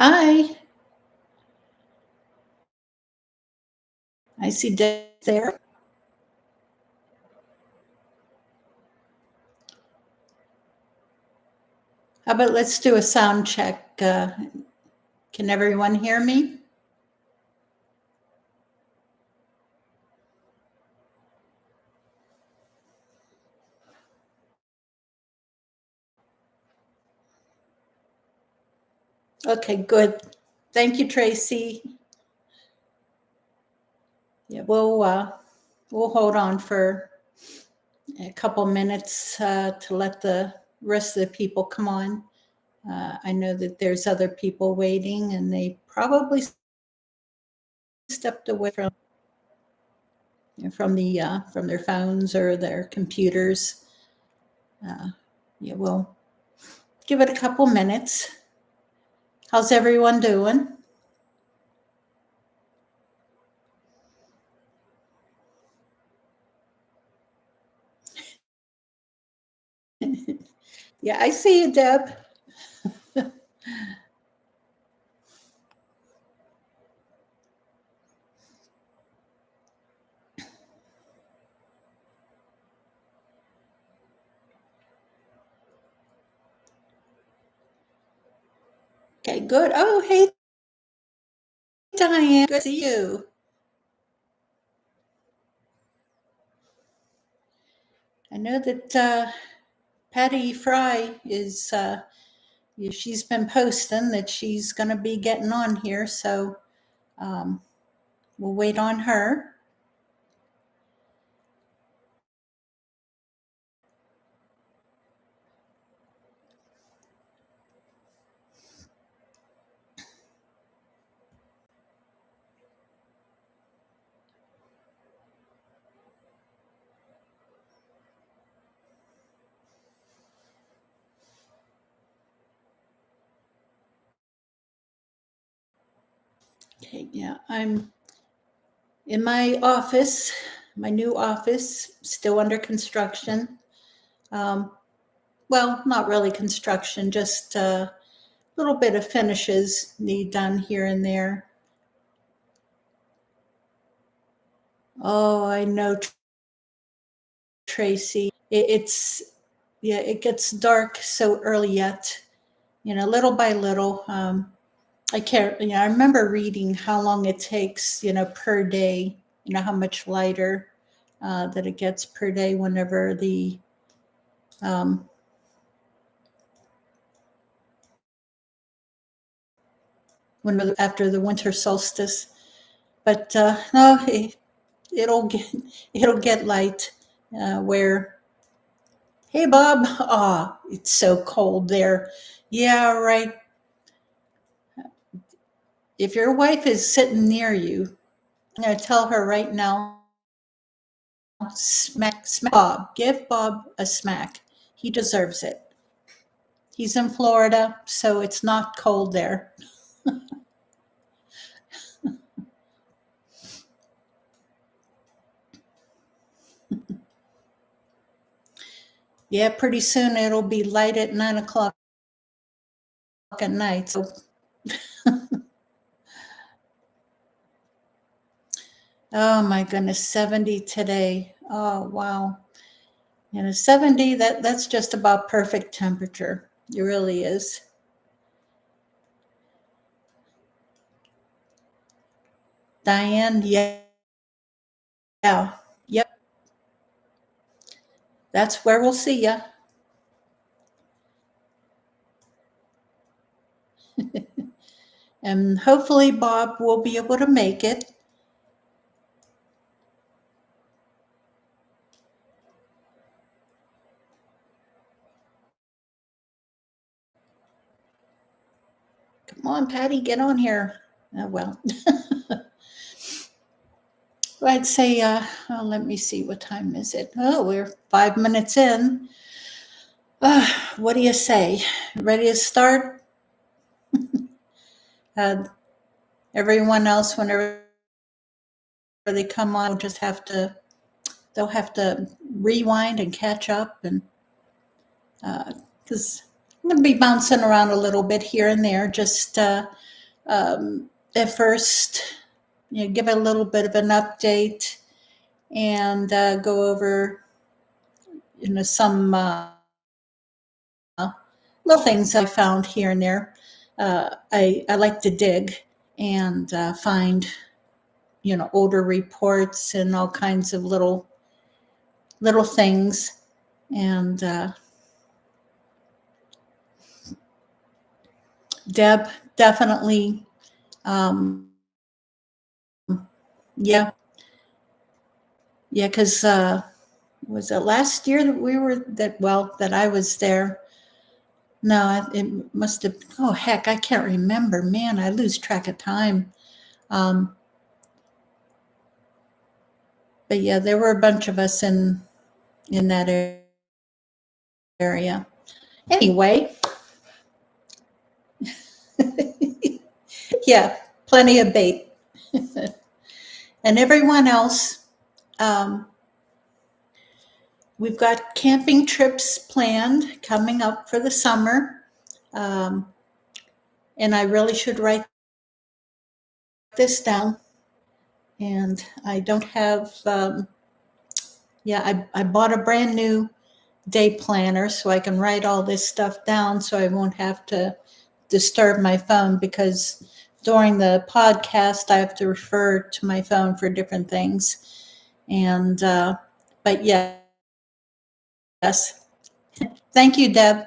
Hi, I see Dave there. How about let's do a sound check? Can everyone hear me? Okay, good. Thank you, Tracy. Yeah, we'll hold on for a couple minutes to let the rest of the people come on. I know that there's other people waiting, and they probably stepped away from their phones or their computers. Yeah, we'll give it a couple minutes. How's everyone doing? Yeah, I see you, Deb. Okay, good. Oh, hey, Diane. Good to see you. I know that Patty Fry is, she's been posting that she's going to be getting on here. So um, we'll wait on her. Okay, yeah, I'm in my office, my new office, still under construction. Um, well, not really construction, just a little bit of finishes need done here and there. Oh, I know, Tracy. It's yeah, it gets dark so early yet. Little by little. I can't. I remember reading how long it takes. Per day. How much lighter that it gets per day whenever um, after the winter solstice. But no, it'll get it'll get light. Where Hey Bob, it's so cold there. Yeah, right. If your wife is sitting near you, I'm going to tell her right now, smack Bob. Give Bob a smack. He deserves it. He's in Florida, so it's not cold there. Yeah, pretty soon it'll be light at 9 o'clock at night. So, oh my goodness, 70 today. Oh wow. 70, that's just about perfect temperature. It really is. Diane, yeah, yep, that's where we'll see ya. And hopefully Bob will be able to make it. Come on, Patty, get on here. Oh, well, I'd say, let me see, what time is it? Oh, we're 5 minutes in. What do you say? Ready to start? Uh, Everyone else, whenever they come on, they'll have to rewind and catch up, and because going to be bouncing around a little bit here and there. Just at first, give it a little bit of an update and go over, some little things I found here and there. I like to dig and find, older reports and all kinds of little things. And Deb, definitely, yeah, because was it last year that I was there? No, it must have. Oh heck, I can't remember. Man, I lose track of time. But yeah, there were a bunch of us in that area. Anyway, yeah, plenty of bait. And everyone else, we've got camping trips planned coming up for the summer. And I really should write this down. And I don't have, I bought a brand new day planner so I can write all this stuff down so I won't have to disturb my phone, because during the podcast I have to refer to my phone for different things. And but yes, thank you, Deb.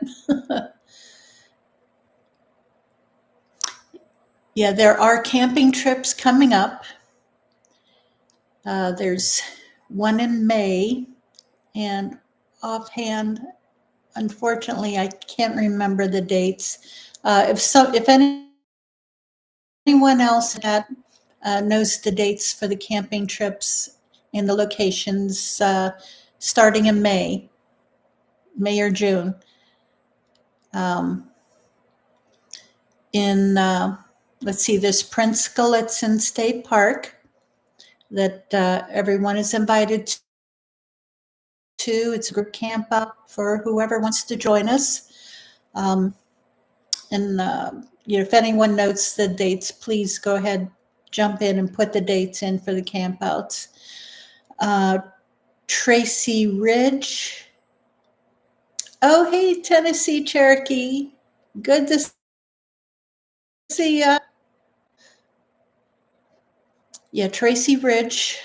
Yeah, there are camping trips coming up. There's one in May, and offhand, unfortunately, I can't remember the dates. If anyone else that knows the dates for the camping trips and the locations starting in May or June, let's see, there's Prince Gallitzin State Park that everyone is invited to. It's a group camp out for whoever wants to join us. And if anyone knows the dates, please go ahead, jump in and put the dates in for the campouts. Tracy Ridge. Oh, hey, Tennessee Cherokee. Good to see ya. Yeah, Tracy Ridge.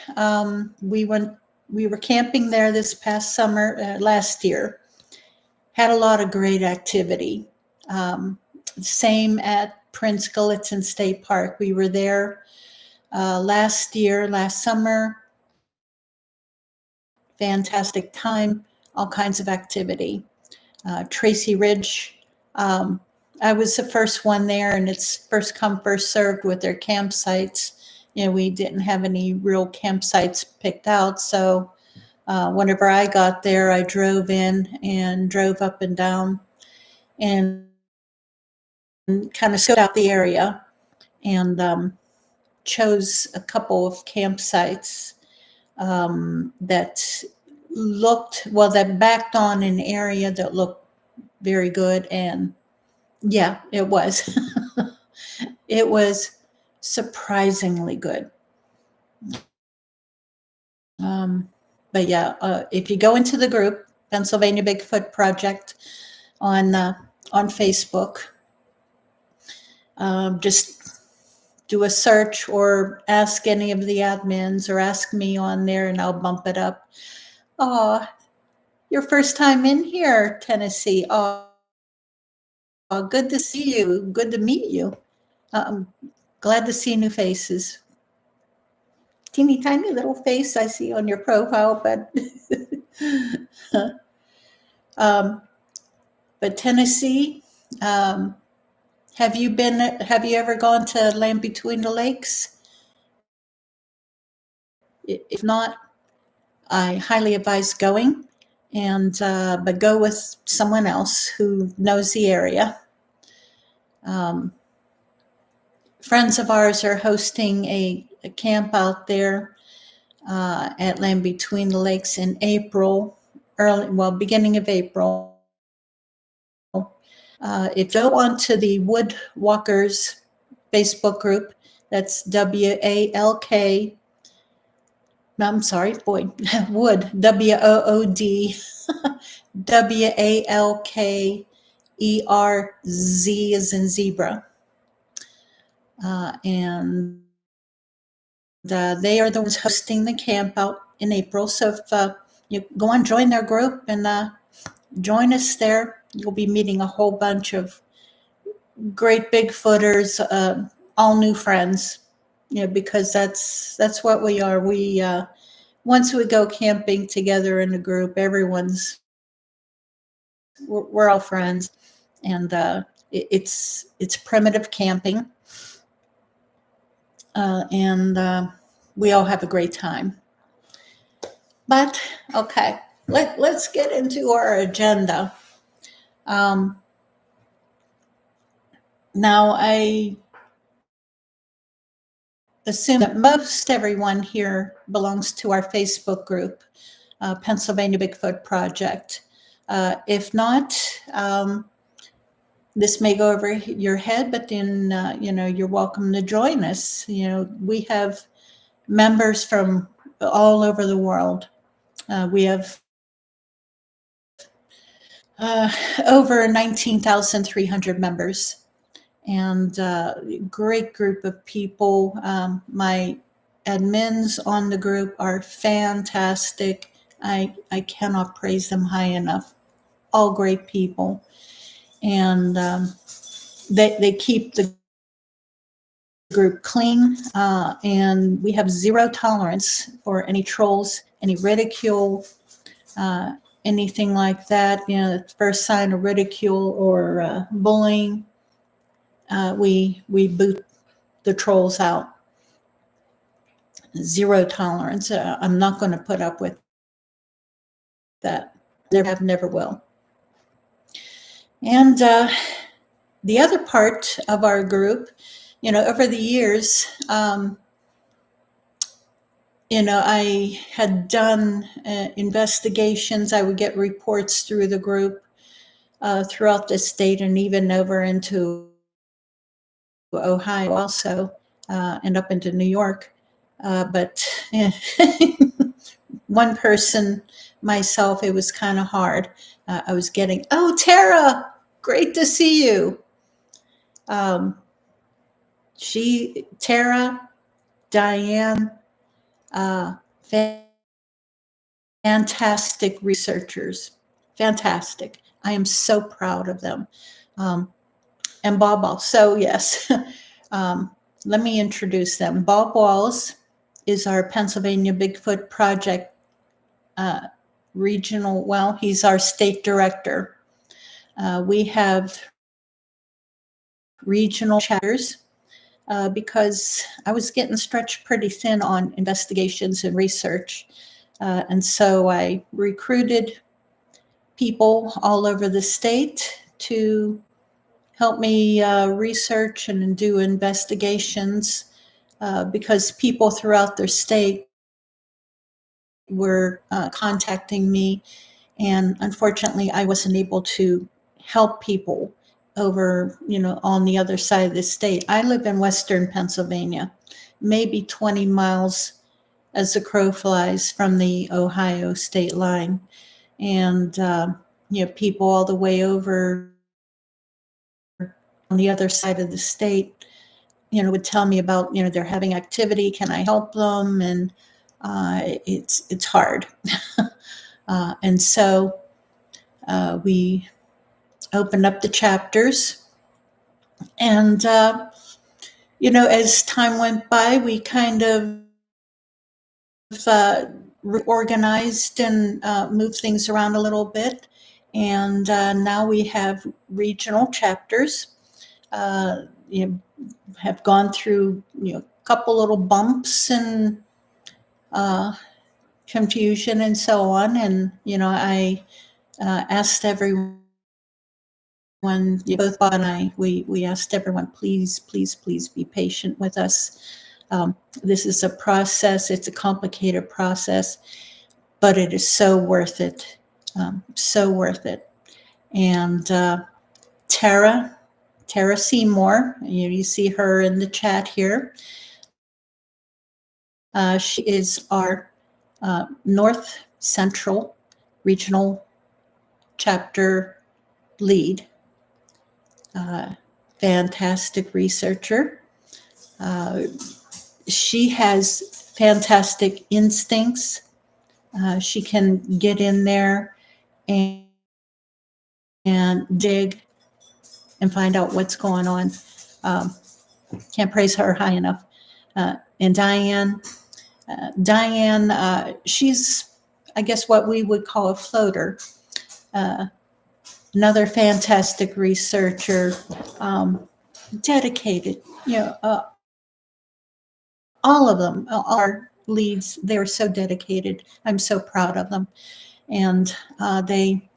We were camping there this past summer, last year. Had a lot of great activity. Same at Prince Gallitzin State Park. We were there last summer. Fantastic time, all kinds of activity. Tracy Ridge, I was the first one there, and it's first come, first served with their campsites. We didn't have any real campsites picked out, so whenever I got there, I drove in and drove up and down and kind of scoped out the area and chose a couple of campsites that backed on an area that looked very good. And yeah, it was. It was surprisingly good. But yeah, if you go into the group, Pennsylvania Bigfoot Project on Facebook, just do a search or ask any of the admins or ask me on there and I'll bump it up. Oh, your first time in here, Tennessee. Oh, good to see you. Good to meet you. I'm glad to see new faces. Teeny tiny little face I see on your profile, but but Tennessee, have you ever gone to Land Between the Lakes? If not, I highly advise going, but go with someone else who knows the area. Friends of ours are hosting a camp out there at Land Between the Lakes in April, beginning of April. If you go onto the Woodwalkers Facebook group, that's WALK. No, I'm sorry, boy, Wood, WOOD, WALKERZ is in zebra. And they are the ones hosting the camp out in April. So if you go and join their group and join us there, you'll be meeting a whole bunch of great Bigfooters, all new friends. Because that's what we are. We once we go camping together in a group, we're all friends, and it's primitive camping, and we all have a great time. But okay, let's get into our agenda. Now I assume that most everyone here belongs to our Facebook group, Pennsylvania Bigfoot Project. If not, this may go over your head, but then you're welcome to join us. We have members from all over the world. We have over 19,300 members, and great group of people. My admins on the group are fantastic. I cannot praise them high enough. All great people, and they keep the group clean, and we have zero tolerance for any trolls, any ridicule, anything like that. The first sign of ridicule or bullying, we boot the trolls out. Zero tolerance. I'm not going to put up with that. Never will. And the other part of our group, over the years, I had done investigations. I would get reports through the group throughout the state and even over into Ohio also, and up into New York. But one person, myself, it was kind of hard. I was getting, "Oh, Tara, great to see you." Tara, Diane, fantastic researchers. Fantastic. I am so proud of them. And Bob also, yes. Let me introduce them. Bob Walls is our Pennsylvania Bigfoot Project regional, he's our state director. We have regional chapters because I was getting stretched pretty thin on investigations and research. And so I recruited people all over the state to help me research and do investigations because people throughout their state were contacting me, and unfortunately I wasn't able to help people over, on the other side of the state. I live in Western Pennsylvania, maybe 20 miles as the crow flies from the Ohio state line. And, people all the way over on the other side of the state, would tell me about, they're having activity. Can I help them? And it's hard. And so we opened up the chapters. And, as time went by, we kind of reorganized and moved things around a little bit. And now we have regional chapters. Have gone through a couple little bumps and confusion and so on. And I asked everyone, both Bob and I, we asked everyone, please be patient with us. This is a process. It's a complicated process, but it is so worth it. So worth it. And Tara Seymour. You see her in the chat here. She is our North Central Regional Chapter lead. Fantastic researcher. She has fantastic instincts. She can get in there and dig and find out what's going on. Can't praise her high enough. And Diane, she's, I guess, what we would call a floater. Another fantastic researcher, dedicated. All of them, all our leads, they're so dedicated. I'm so proud of them. And Diane,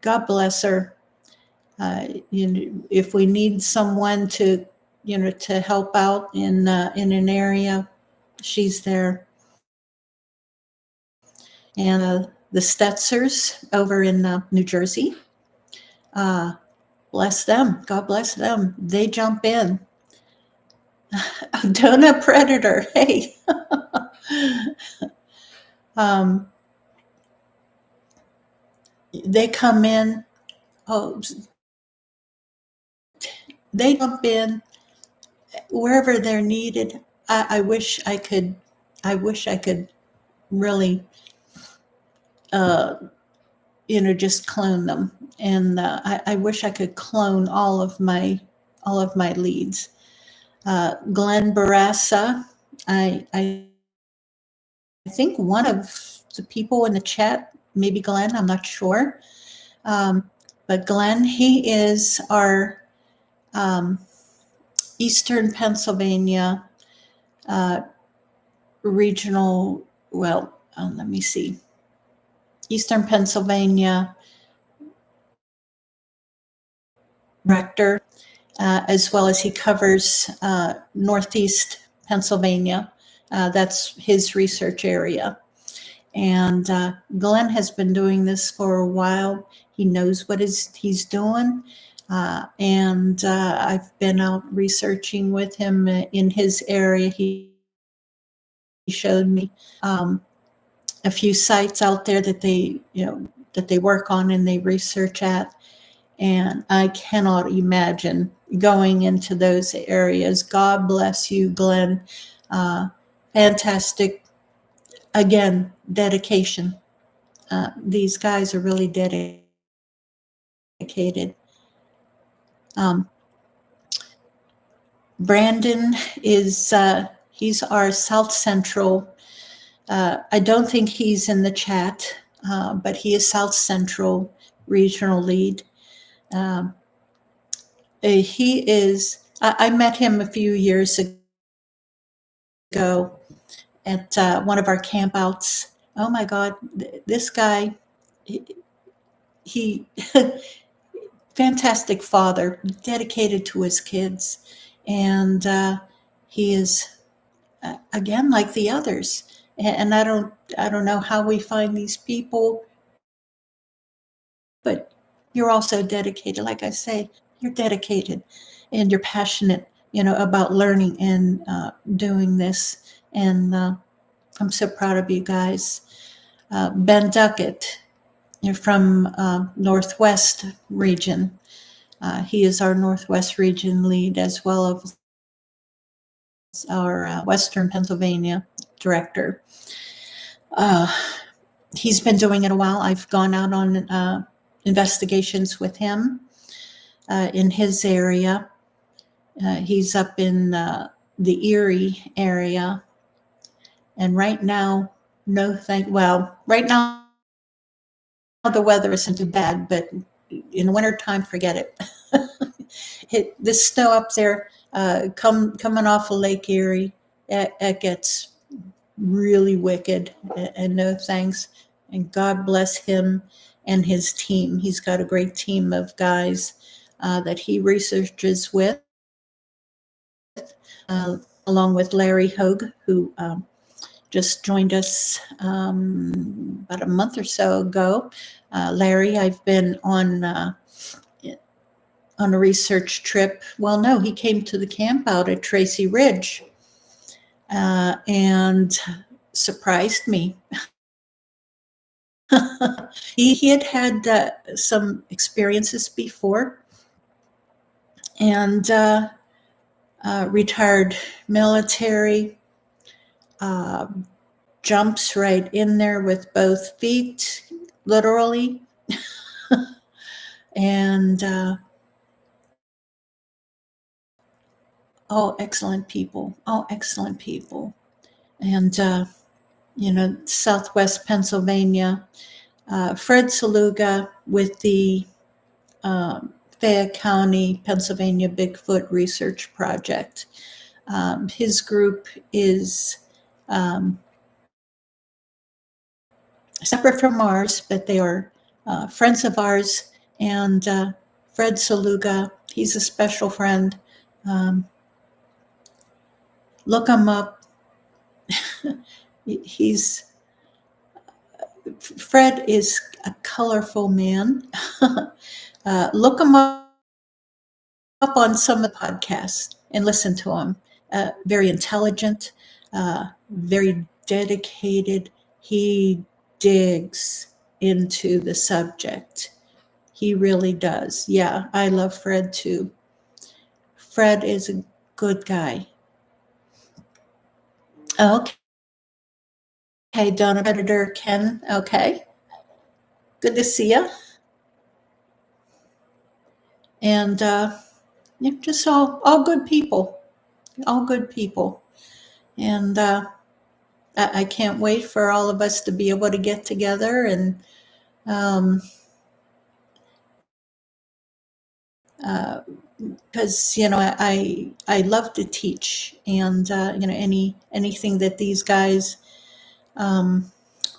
God bless her. If we need someone to help out in an area, she's there. And the Stetzers over in New Jersey, bless them. God bless them. They jump in. Donut predator. Hey. They come in. Oh, they jump in wherever they're needed. I wish I could really, just clone them. And I wish I could clone all of my leads. Glenn Barassa, I think one of the people in the chat, maybe Glenn, I'm not sure. But Glenn, he is our Eastern Pennsylvania regional, let me see, Eastern Pennsylvania director, as well as he covers Northeast Pennsylvania. That's his research area. And Glenn has been doing this for a while. He knows what he's doing. And I've been out researching with him in his area. He showed me a few sites out there that they work on and they research at. And I cannot imagine going into those areas. God bless you, Glenn. Fantastic. Again, dedication. These guys are really dedicated. Brandon is, he's our South Central. I don't think he's in the chat, but he is South Central regional lead. He is, I met him a few years ago at one of our campouts. Oh my God, this guy, he fantastic father, dedicated to his kids. And he is, again, like the others. And I don't know how we find these people, but you're also dedicated. Like I say, you're dedicated and you're passionate, about learning and doing this. And I'm so proud of you guys. Ben Duckett, you're from Northwest region. He is our Northwest region lead, as well as our Western Pennsylvania director. He's been doing it a while. I've gone out on investigations with him in his area. He's up in the Erie area. And right now, right now the weather isn't too bad, but in the wintertime, forget it. This snow up there, coming off of Lake Erie, it gets really wicked, and no thanks. And God bless him and his team. He's got a great team of guys that he researches with, along with Larry Hogue, who just joined us about a month or so ago. Larry, I've been on a research trip. Well, no, he came to the camp out at Tracy Ridge and surprised me. He had had some experiences before, and retired military, jumps right in there with both feet, literally. And all excellent people, all excellent people. And, Southwest Pennsylvania, Fred Saluga with the Fayette County, Pennsylvania Bigfoot Research Project. His group is separate from ours, but they are friends of ours. And Fred Saluga, he's a special friend. Look him up. Fred is a colorful man. Look him up on some of the podcasts and listen to him. Very intelligent, very dedicated. He digs into the subject. He really does. Yeah, I love Fred too. Fred is a good guy. Okay. Hey, Donna Predator Ken. Okay. Good to see you. And just all good people. All good people. And I can't wait for all of us to be able to get together and because I love to teach, and anything that these guys want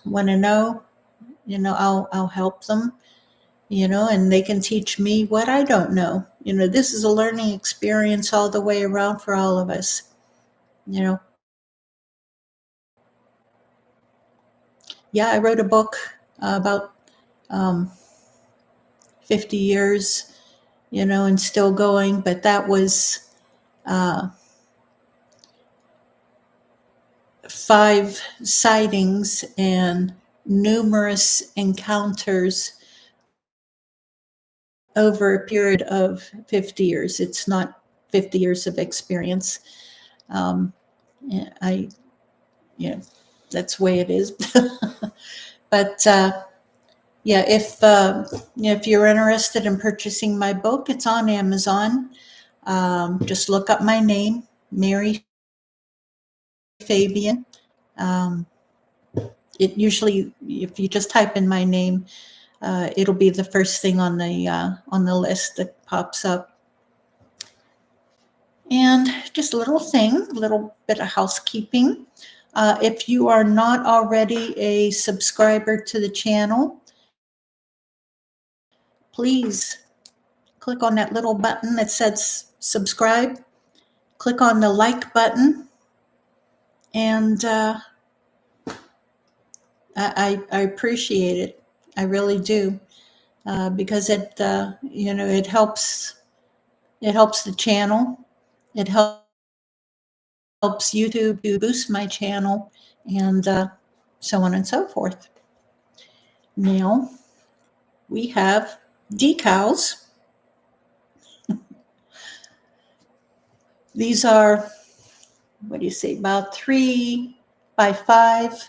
to know, I'll help them, and they can teach me what I don't know. This is a learning experience all the way around for all of us. Yeah, I wrote a book about 50 years, and still going, but that was 5 sightings and numerous encounters over a period of 50 years. It's not 50 years of experience. I, that's the way it is. But yeah, if you're interested in purchasing my book, it's on Amazon. Just look up my name, Mary Fabian. It usually, if you just type in my name, it'll be the first thing on the list that pops up. And just a little bit of housekeeping. If you are not already a subscriber to the channel, please click on that little button that says subscribe. Click on the like button, and I appreciate it. I really do, because it it helps the channel. It helps YouTube to boost my channel, and so on and so forth. Now we have decals. These are, what do you say, about 3 by 5.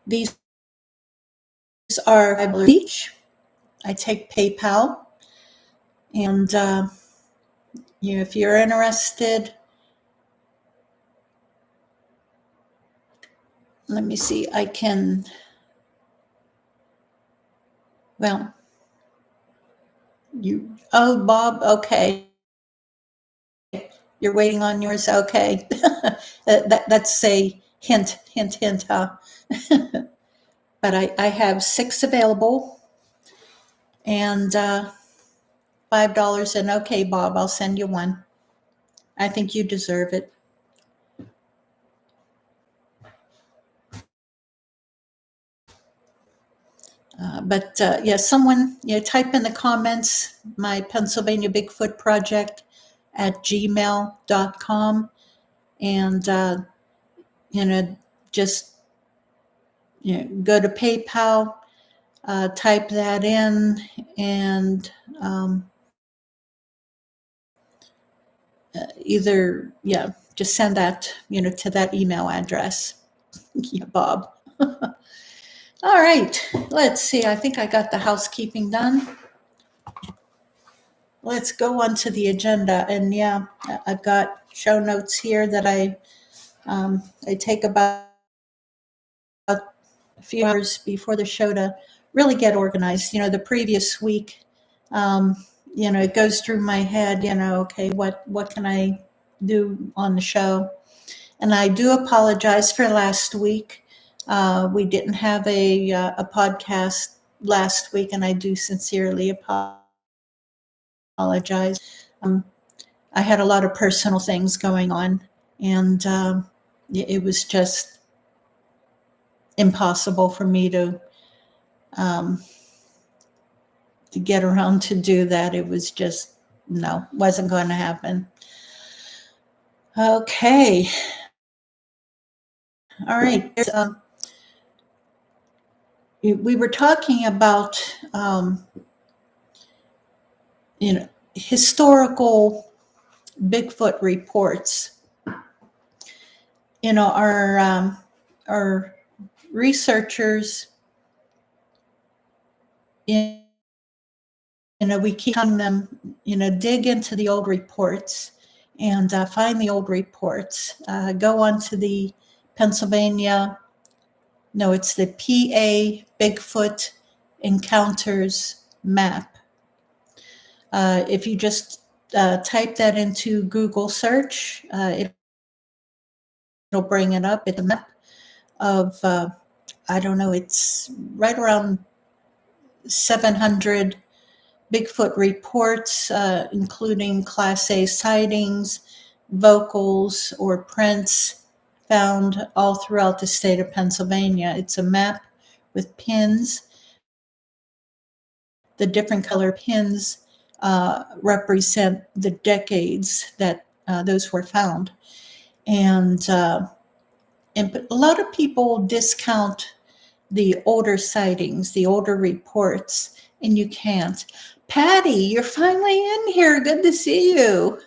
These are each. I take PayPal, and if you're interested, let me see. I can. Well, Bob. Okay, you're waiting on yours. Okay, that's a hint, huh? But I have 6 available, and $5. And okay, Bob, I'll send you one. I think you deserve it. Yeah, someone, type in the comments my Pennsylvania Bigfoot Project at gmail.com, and just go to PayPal, type that in, and either just send that to that email address. Yeah, Bob. All right, let's see. I think I got the housekeeping done. Let's go on to the agenda. And I've got show notes here that I take about a few hours before the show to really get organized. The previous week, it goes through my head, okay, what can I do on the show? And I do apologize for last week. We didn't have a podcast last week, and I do sincerely apologize. I had a lot of personal things going on, and it was just impossible for me to get around to do that. It was just, no, wasn't going to happen. Okay. All right. We were talking about, historical Bigfoot reports. Our researchers, we keep telling them, dig into the old reports and find the old reports. Go on to the it's the PA Bigfoot Encounters map. If you just type that into Google search, it'll bring it up. It's a map of, I don't know, it's right around 700 Bigfoot reports, including Class A sightings, vocals, or prints found all throughout the state of Pennsylvania. It's a map with pins. The different color pins represent the decades that those were found. And a lot of people discount the older sightings, the older reports, and you can't. Patty, you're finally in here. Good to see you.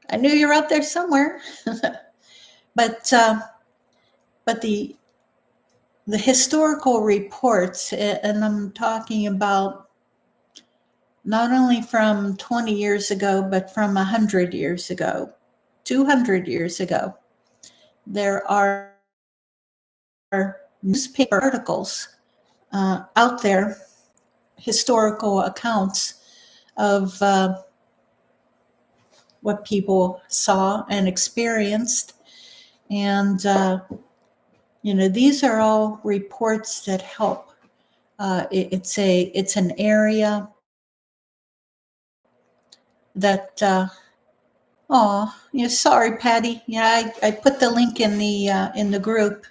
I knew you were out there somewhere. But the historical reports, and I'm talking about not only from 20 years ago, but from 100 years ago, 200 years ago, there are newspaper articles out there, historical accounts of what people saw and experienced. And, these are all reports that help. It's an area that, sorry, Patty. I put the link in the group,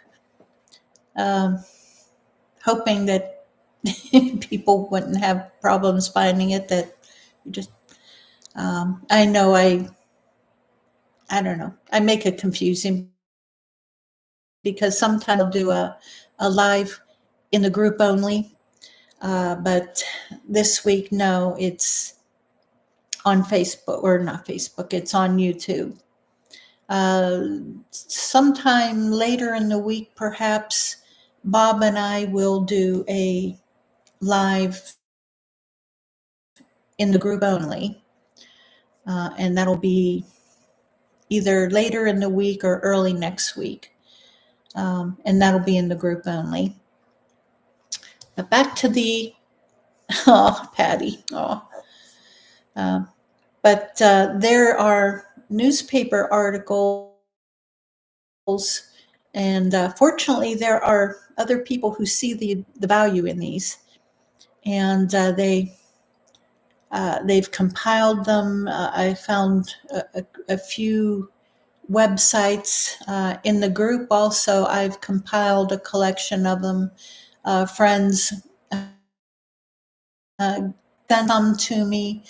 hoping that people wouldn't have problems finding it. That you just, I know I don't know. I make it confusing because sometimes I'll do a live in the group only, but this week, no, it's on Facebook, or not Facebook, it's on YouTube. Sometime later in the week, perhaps, Bob and I will do a live in the group only, and that'll be either later in the week or early next week, and that'll be in the group only. But back to the, Patty, but there are newspaper articles, and fortunately there are other people who see the value in these, and they've compiled them. I found a few websites. In the group also, I've compiled a collection of them. Friends sent them to me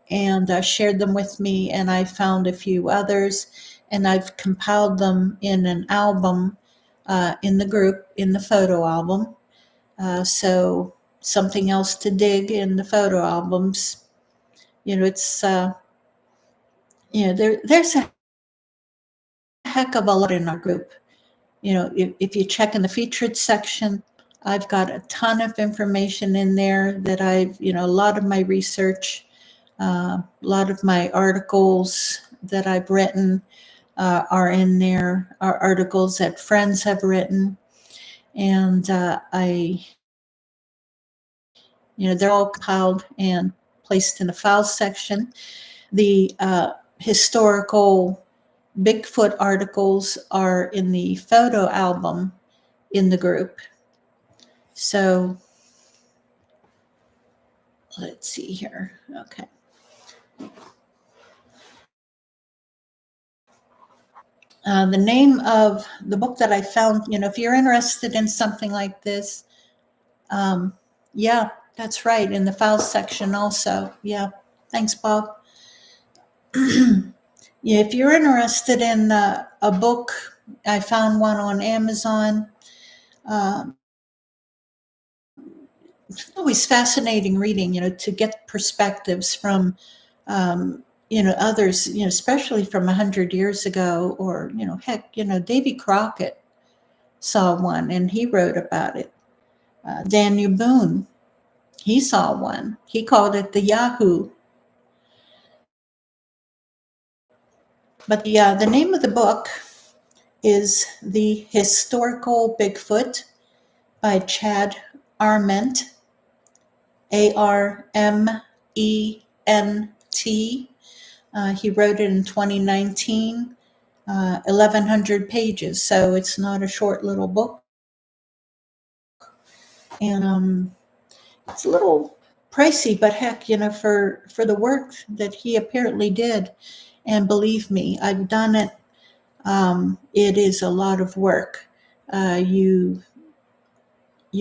and shared them with me, and I found a few others, and I've compiled them in an album in the group, in the photo album. So something else to dig in the photo albums. It's there's a heck of a lot in our group. If you check in the featured section, I've got a ton of information in there that a lot of my research, a lot of my articles that I've written are in there, are articles that friends have written. And they're all compiled and placed in the files section. The historical Bigfoot articles are in the photo album in the group. So let's see here. Okay. The name of the book that I found, if you're interested in something like this, yeah, that's right, in the files section also. Yeah, thanks, Bob. Yeah, if you're interested in a book, I found one on Amazon. It's always fascinating reading, to get perspectives from, others, especially from 100 years ago, or, heck, Davy Crockett saw one and he wrote about it. Daniel Boone, he saw one. He called it the Yahoo. But the name of the book is The Historical Bigfoot by Chad Arment, Arment. He wrote it in 2019, 1,100 pages, so it's not a short little book. And it's a little pricey, but heck, for the work that he apparently did, and believe me, I've done it. It is a lot of work. You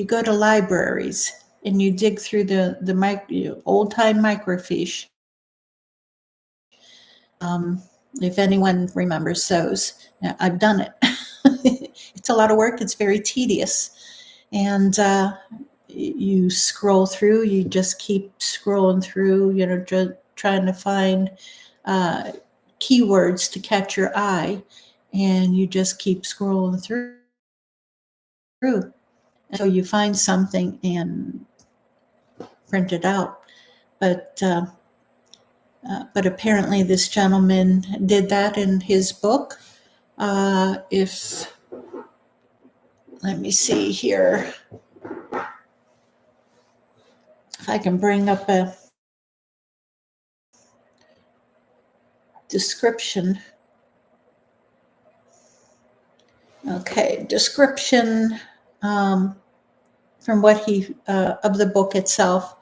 go to libraries and you dig through the old time microfiche. If anyone remembers those, I've done it. It's a lot of work. It's very tedious, and you scroll through. You just keep scrolling through. Just trying to find keywords to catch your eye, and you just keep scrolling through until you find something and print it out. But apparently this gentleman did that in his book. Let me see here. If I can bring up a description. Okay, description from what of the book itself.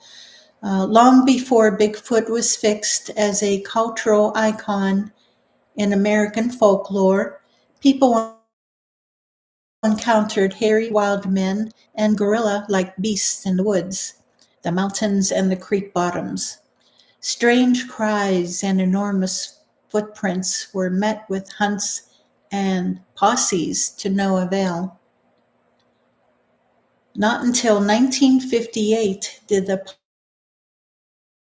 Long before Bigfoot was fixed as a cultural icon in American folklore, people encountered hairy wild men and gorilla-like beasts in the woods, the mountains, and the creek bottoms. Strange cries and enormous footprints were met with hunts and posses to no avail. Not until 1958 did the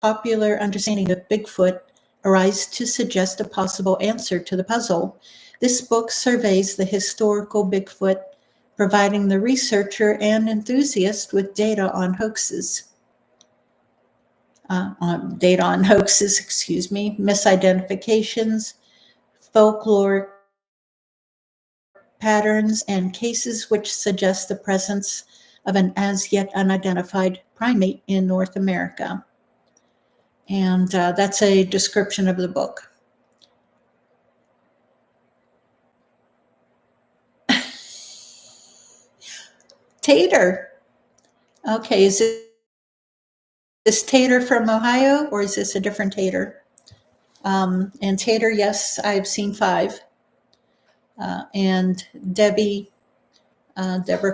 popular understanding of Bigfoot arise to suggest a possible answer to the puzzle. This book surveys the historical Bigfoot, providing the researcher and enthusiast with data on hoaxes, misidentifications, folklore patterns, and cases which suggest the presence of an as yet unidentified primate in North America. And that's a description of the book. Tater. Okay, is this Tater from Ohio, or is this a different Tater? And Tater, yes, I've seen 5. And Deborah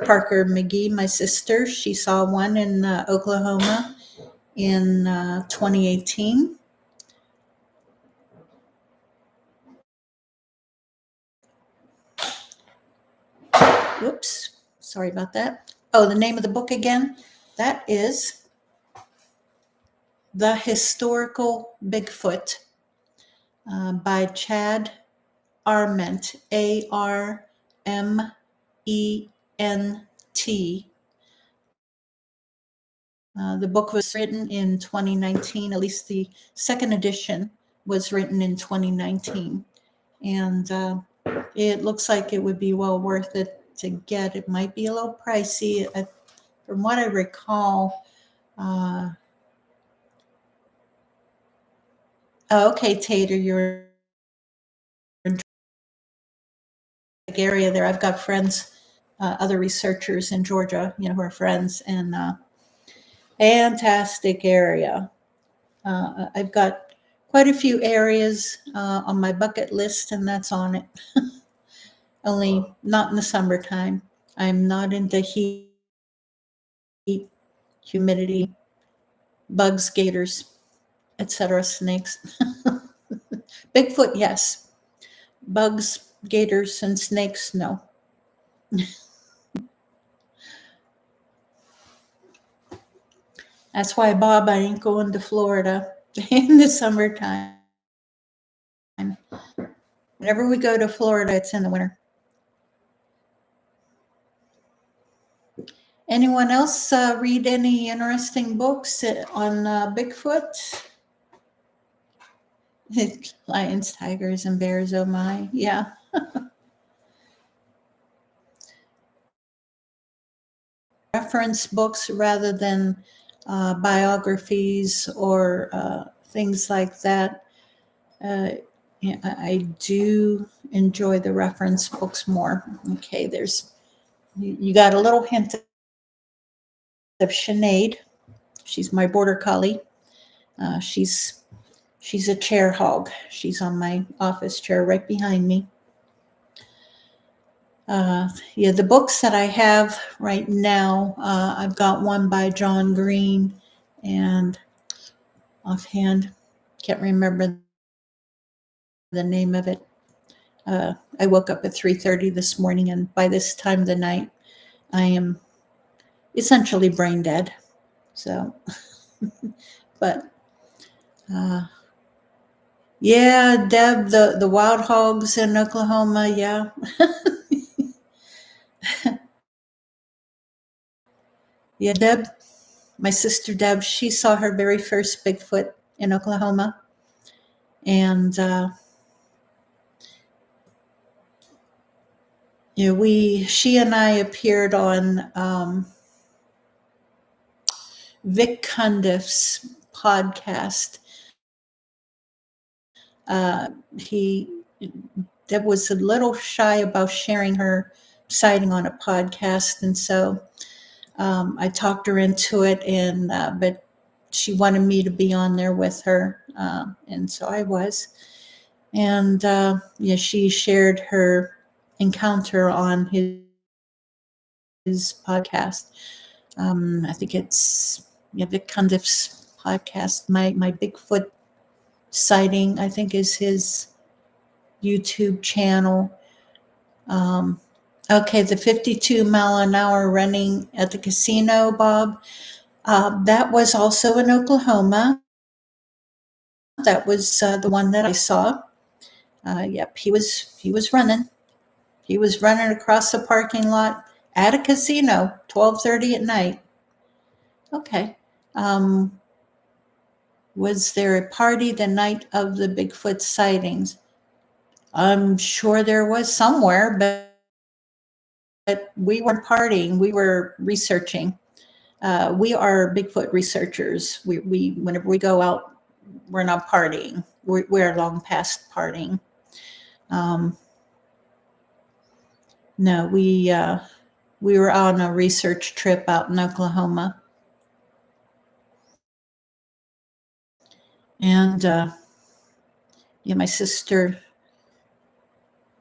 Parker McGee, my sister, she saw one in Oklahoma in 2018. Whoops, sorry about that. Oh, the name of the book again? That is The Historical Bigfoot by Chad Arment, Arment. The book was written in 2019, at least the second edition was written in 2019. And it looks like it would be well worth it to get. It might be a little pricey. From what I recall, oh, okay, Tater, you're in the area there. I've got friends, other researchers in Georgia, who are friends, and fantastic area. I've got quite a few areas on my bucket list, and that's on it. Only not in the summertime. I'm not into heat, humidity, bugs, gators, etc., snakes. Bigfoot, yes. Bugs, gators, and snakes, no. That's why, Bob, I ain't going to Florida in the summertime. Whenever we go to Florida, it's in the winter. Anyone else read any interesting books on Bigfoot? Lions, tigers, and bears, oh my. Yeah. Reference books rather than biographies or things like that. Yeah, I do enjoy the reference books more. Okay, you got a little hint of Sinead. She's my border collie. She's a chair hog. She's on my office chair right behind me. Yeah, the books that I have right now, I've got one by John Green, and offhand, can't remember the name of it. I woke up at 3:30 this morning, and by this time of the night, I am essentially brain dead. So, but yeah, Deb, the wild hogs in Oklahoma, yeah. Yeah, Deb, my sister Deb, she saw her very first Bigfoot in Oklahoma. And, she and I appeared on Vic Cundiff's podcast. Deb was a little shy about sharing her sighting on a podcast. And so I talked her into it, but she wanted me to be on there with her. And so I was. And she shared her encounter on his podcast. I think it's Vic Cundiff's podcast. My Bigfoot sighting, I think, is his YouTube channel. Okay, the 52-mile-an-hour running at the casino, Bob. That was also in Oklahoma. That was the one that I saw. Yep, he was running. He was running across the parking lot at a casino, 12:30 at night. Okay. Was there a party the night of the Bigfoot sightings? I'm sure there was somewhere, but we weren't partying. We were researching. We are Bigfoot researchers. We whenever we go out, we're not partying. We're long past partying. No, we were on a research trip out in Oklahoma. And my sister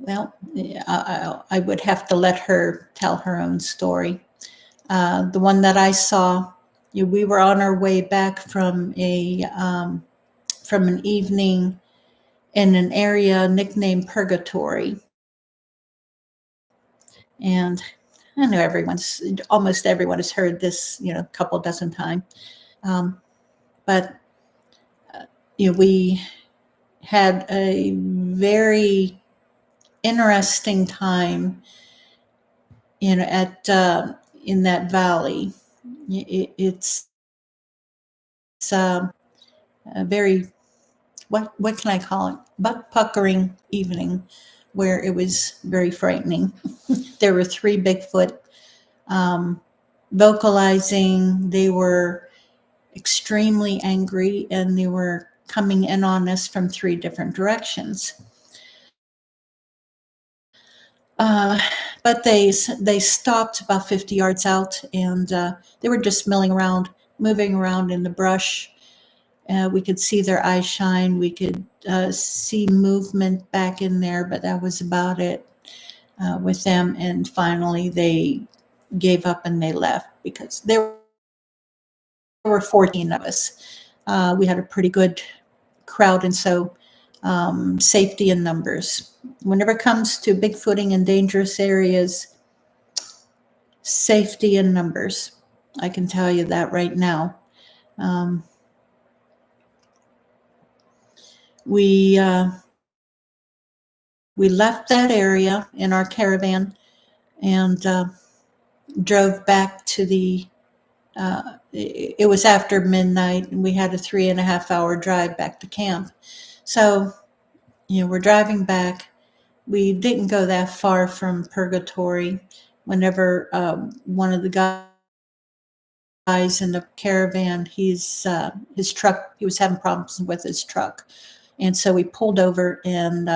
Well, yeah, I would have to let her tell her own story. The one that I saw, we were on our way back from an evening in an area nicknamed Purgatory, and I know almost everyone has heard this, a couple dozen times. Um, but we had a very interesting time, at in that valley. It's a very, what can I call it? Butt puckering evening, where it was very frightening. There were three Bigfoot um, vocalizing. They were extremely angry, and they were coming in on us from three different directions. Uh, but they stopped about 50 yards out, and they were just milling around, moving around in the brush. We could see their eyes shine. We could see movement back in there, but that was about it with them. And finally, they gave up and they left because there were 14 of us. We had a pretty good crowd, and so safety in numbers. Whenever it comes to bigfooting in dangerous areas, safety in numbers. I can tell you that right now. Um, we we left that area in our caravan and drove back to the. It was after midnight, and we had a 3.5 hour drive back to camp. So, we're driving back. We didn't go that far from Purgatory. Whenever one of the guys in the caravan, his truck, he was having problems with his truck, and so we pulled over, and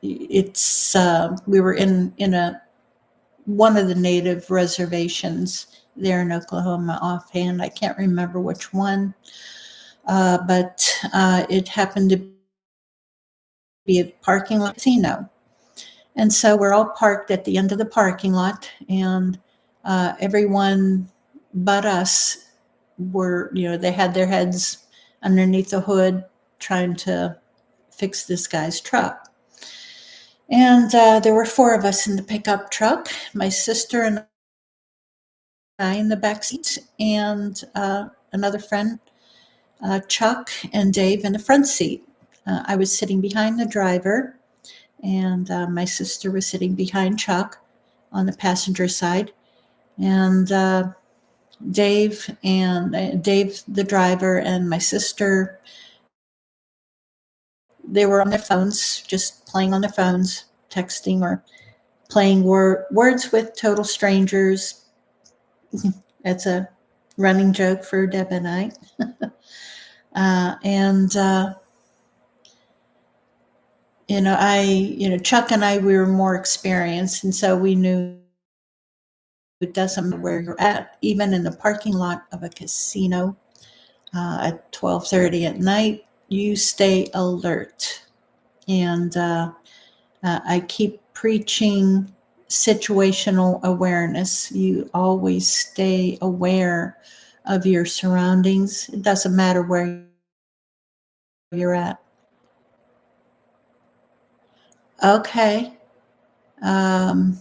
we were in a one of the native reservations there in Oklahoma. Offhand, I can't remember which one, but it happened to be a parking lot casino. And so we're all parked at the end of the parking lot, and everyone but us they had their heads underneath the hood trying to fix this guy's truck. And there were four of us in the pickup truck, my sister and I in the back seat, and another friend, Chuck and Dave, in the front seat. I was sitting behind the driver, and my sister was sitting behind Chuck on the passenger side. And Dave, the driver, and my sister, they were on their phones, just playing on their phones, texting or playing words with total strangers. That's a running joke for Deb and I. And Chuck and I, we were more experienced, and so we knew it doesn't matter where you're at, even in the parking lot of a casino at 12:30 at night, you stay alert. And I keep preaching situational awareness. You always stay aware of your surroundings. It doesn't matter where you're at. Okay. Um,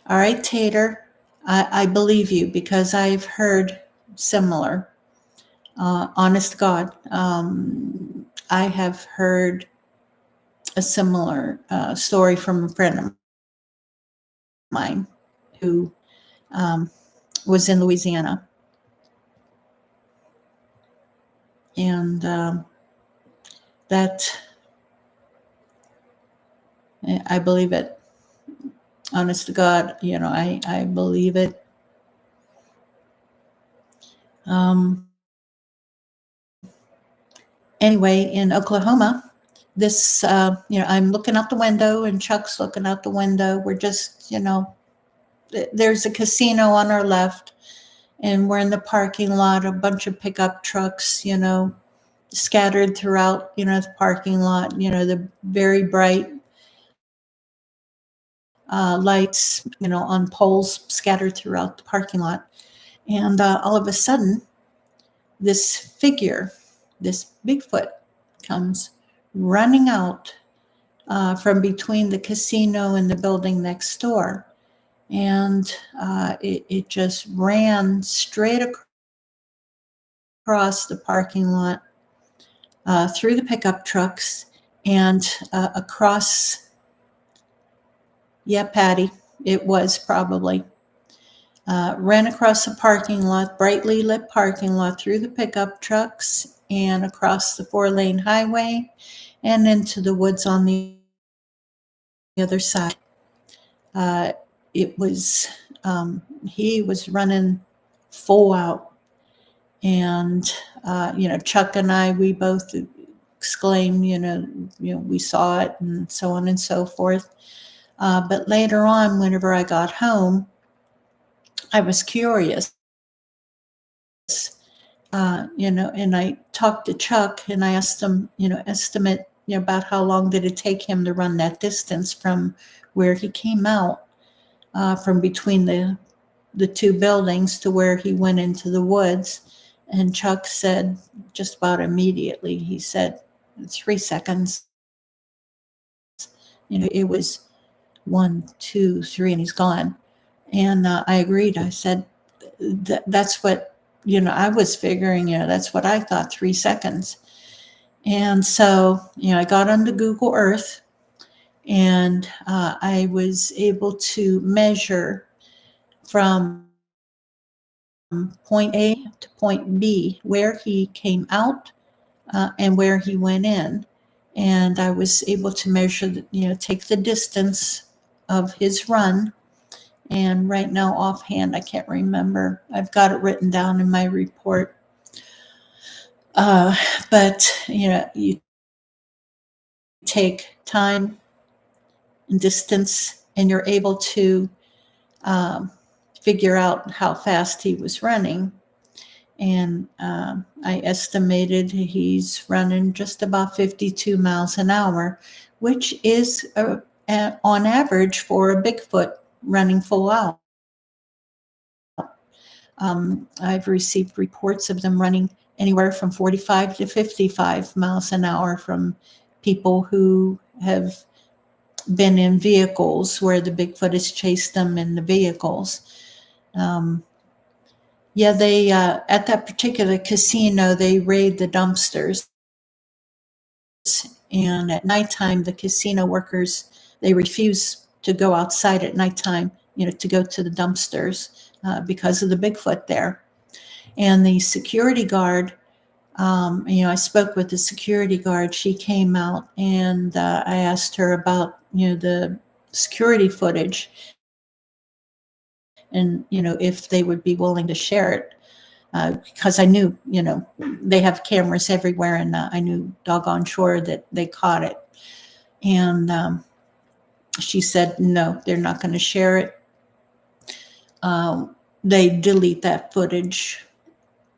all right, Tater. I believe you because I've heard similar. Honest to God, I have heard a similar story from a friend of mine who was in Louisiana. And that, I believe it. Honest to God, I believe it. Anyway, in Oklahoma, this, I'm looking out the window and Chuck's looking out the window. We're just, there's a casino on our left, and we're in the parking lot, a bunch of pickup trucks, scattered throughout, the parking lot, the very bright lights, on poles scattered throughout the parking lot. And all of a sudden, this figure, this Bigfoot, comes running out from between the casino and the building next door. And it just ran straight across the parking lot, through the pickup trucks, and across, yeah, Patty, it was probably, ran across the parking lot, brightly lit parking lot, through the pickup trucks and across the 4-lane highway and into the woods on the other side. It was, he was running full out. And, Chuck and I, we both exclaimed, we saw it and so on and so forth. But later on, whenever I got home, I was curious, and I talked to Chuck and I asked him, estimate, about how long did it take him to run that distance from where he came out, from between the two buildings to where he went into the woods. And Chuck said just about immediately, he said, 3 seconds. It was 1, 2, 3, and he's gone. And I agreed. I said, that's what, I was figuring, that's what I thought, 3 seconds. And so, I got onto Google Earth, and I was able to measure from point A to point B where he came out, and where he went in. And I was able to measure, take the distance of his run. And right now, offhand, I can't remember. I've got it written down in my report. But, you take time and distance, and you're able to figure out how fast he was running. And I estimated he's running just about 52 miles an hour, which is on average for a Bigfoot running full out. I've received reports of them running anywhere from 45 to 55 miles an hour from people who have been in vehicles where the Bigfoot has chased them in the vehicles. Yeah, they at that particular casino, they raid the dumpsters. And at nighttime, the casino workers, they refuse to go outside at nighttime, to go to the dumpsters because of the Bigfoot there. And the security guard, I spoke with the security guard. She came out, and I asked her about, the security footage, and, if they would be willing to share it. Because I knew, they have cameras everywhere, and I knew doggone sure that they caught it. And she said, no, they're not going to share it. They delete that footage,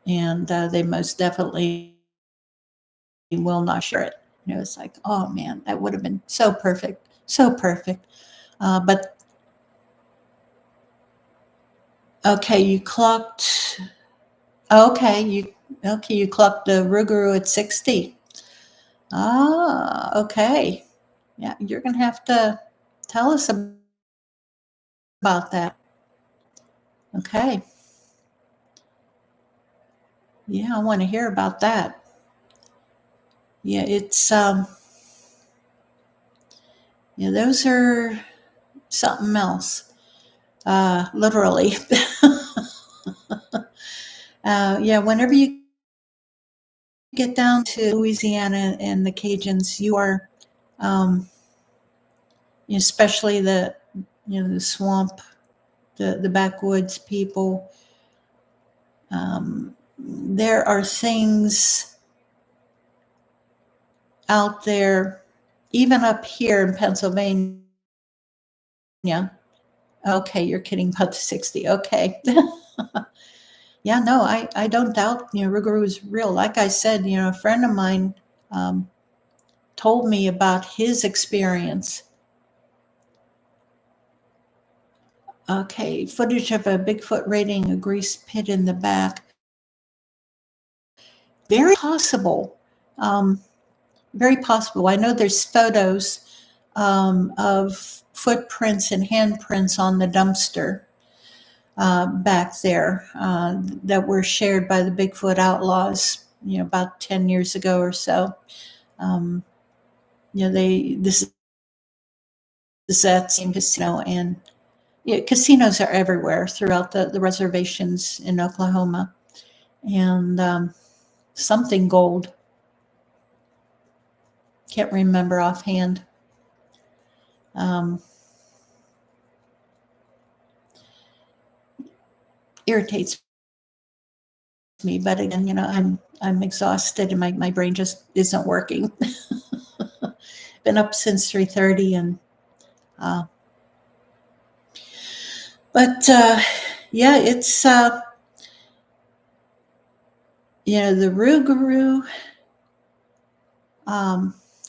and they most definitely will not share it. It's like, oh man, that would have been so perfect, so perfect. But okay, you clocked. Okay, you clocked the Rougarou at 60. Ah, okay. Yeah, you're gonna have to tell us about that. Okay. Yeah, I want to hear about that. Yeah, it's those are something else. Literally. Yeah, whenever you get down to Louisiana and the Cajuns, you are, especially the swamp, the backwoods people. There are things out there, even up here in Pennsylvania. Okay, you're kidding about the 60. Okay. Yeah, no, I don't doubt, Rougarou is real. Like I said, a friend of mine told me about his experience Okay, footage of a Bigfoot raiding a grease pit in the back. Very possible. Um, Very possible. I know there's photos of footprints and handprints on the dumpster back there that were shared by the Bigfoot outlaws, about 10 years ago or so. Um, this is that same casino, and casinos are everywhere throughout the reservations in Oklahoma. And something gold. Can't remember offhand. Irritates me, but again, I'm exhausted and my brain just isn't working. Been up since 3:30, and uh, but yeah, it's the Rougarou,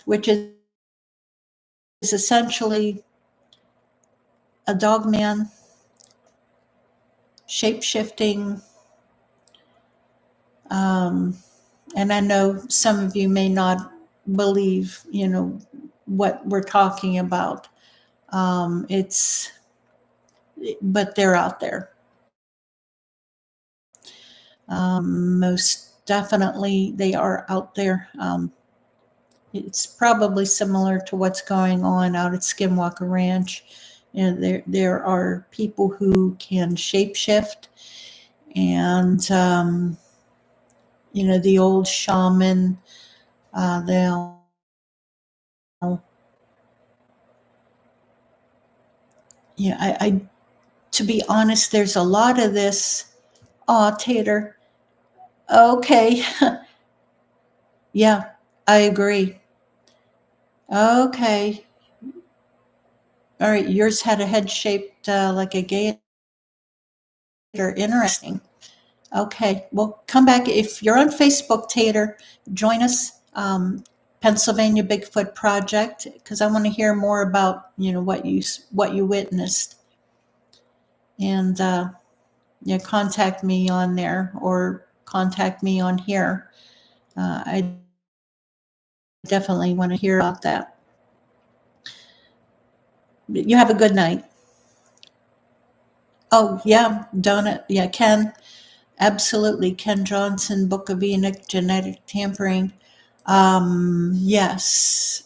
which is essentially a dog man, shape shifting. And I know some of you may not believe, what we're talking about. But they're out there. Most definitely, they are out there. It's probably similar to what's going on out at Skinwalker Ranch. There are people who can shapeshift, and the old shaman. They'll I to be honest, there's a lot of this. Aw, Tater. Okay. Yeah, I agree. Okay. All right. Yours had a head shaped like a gator. Interesting. Okay. Well, come back. If you're on Facebook, Tater, join us, Pennsylvania Bigfoot Project, because I want to hear more about, what you witnessed. And contact me on there or contact me on here. I definitely want to hear about that. You have a good night. Oh, yeah, Donna. Yeah, Ken. Absolutely. Ken Johnson, Book of Enoch, Genetic Tampering. Yes.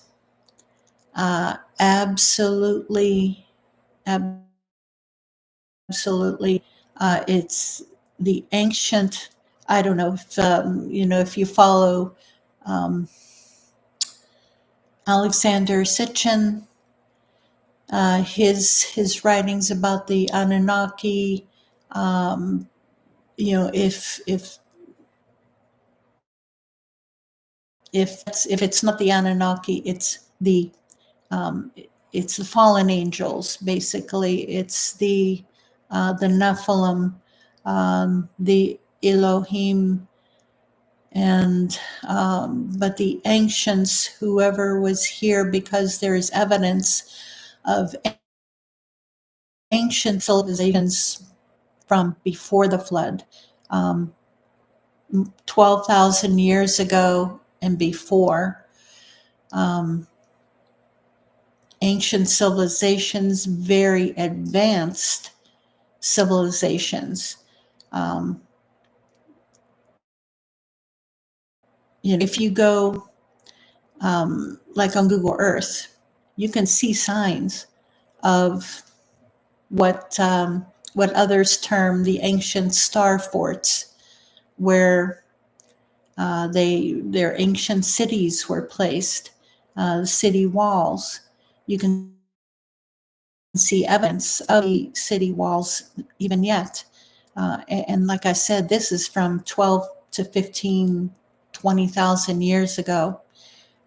Absolutely. Absolutely. It's the ancient, I don't know if you follow Alexander Sitchin, his writings about the Anunnaki. If it's not the Anunnaki, it's the fallen angels. Basically, it's the Nephilim, the Elohim, and but the ancients, whoever was here, because there is evidence of ancient civilizations from before the flood, 12,000 years ago and before. Ancient civilizations, very advanced civilizations. If you go like on Google Earth, you can see signs of what others term the ancient star forts, where their ancient cities were placed, the city walls. You can see evidence of the city walls even yet. And like I said, this is from 12 to 15, 20,000 years ago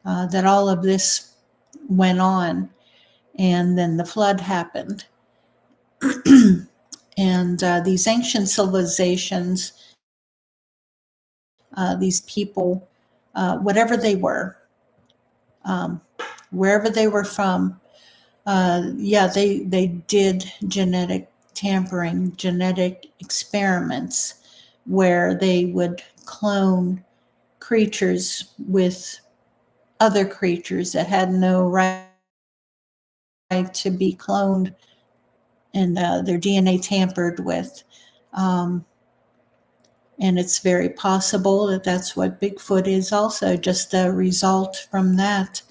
that all of this went on. And then the flood happened. And these ancient civilizations, these people, whatever they were, wherever they were from, they did genetic tampering genetic experiments where they would clone creatures with other creatures that had no right to be cloned and their DNA tampered with. And it's very possible that that's what Bigfoot is also, just a result from that,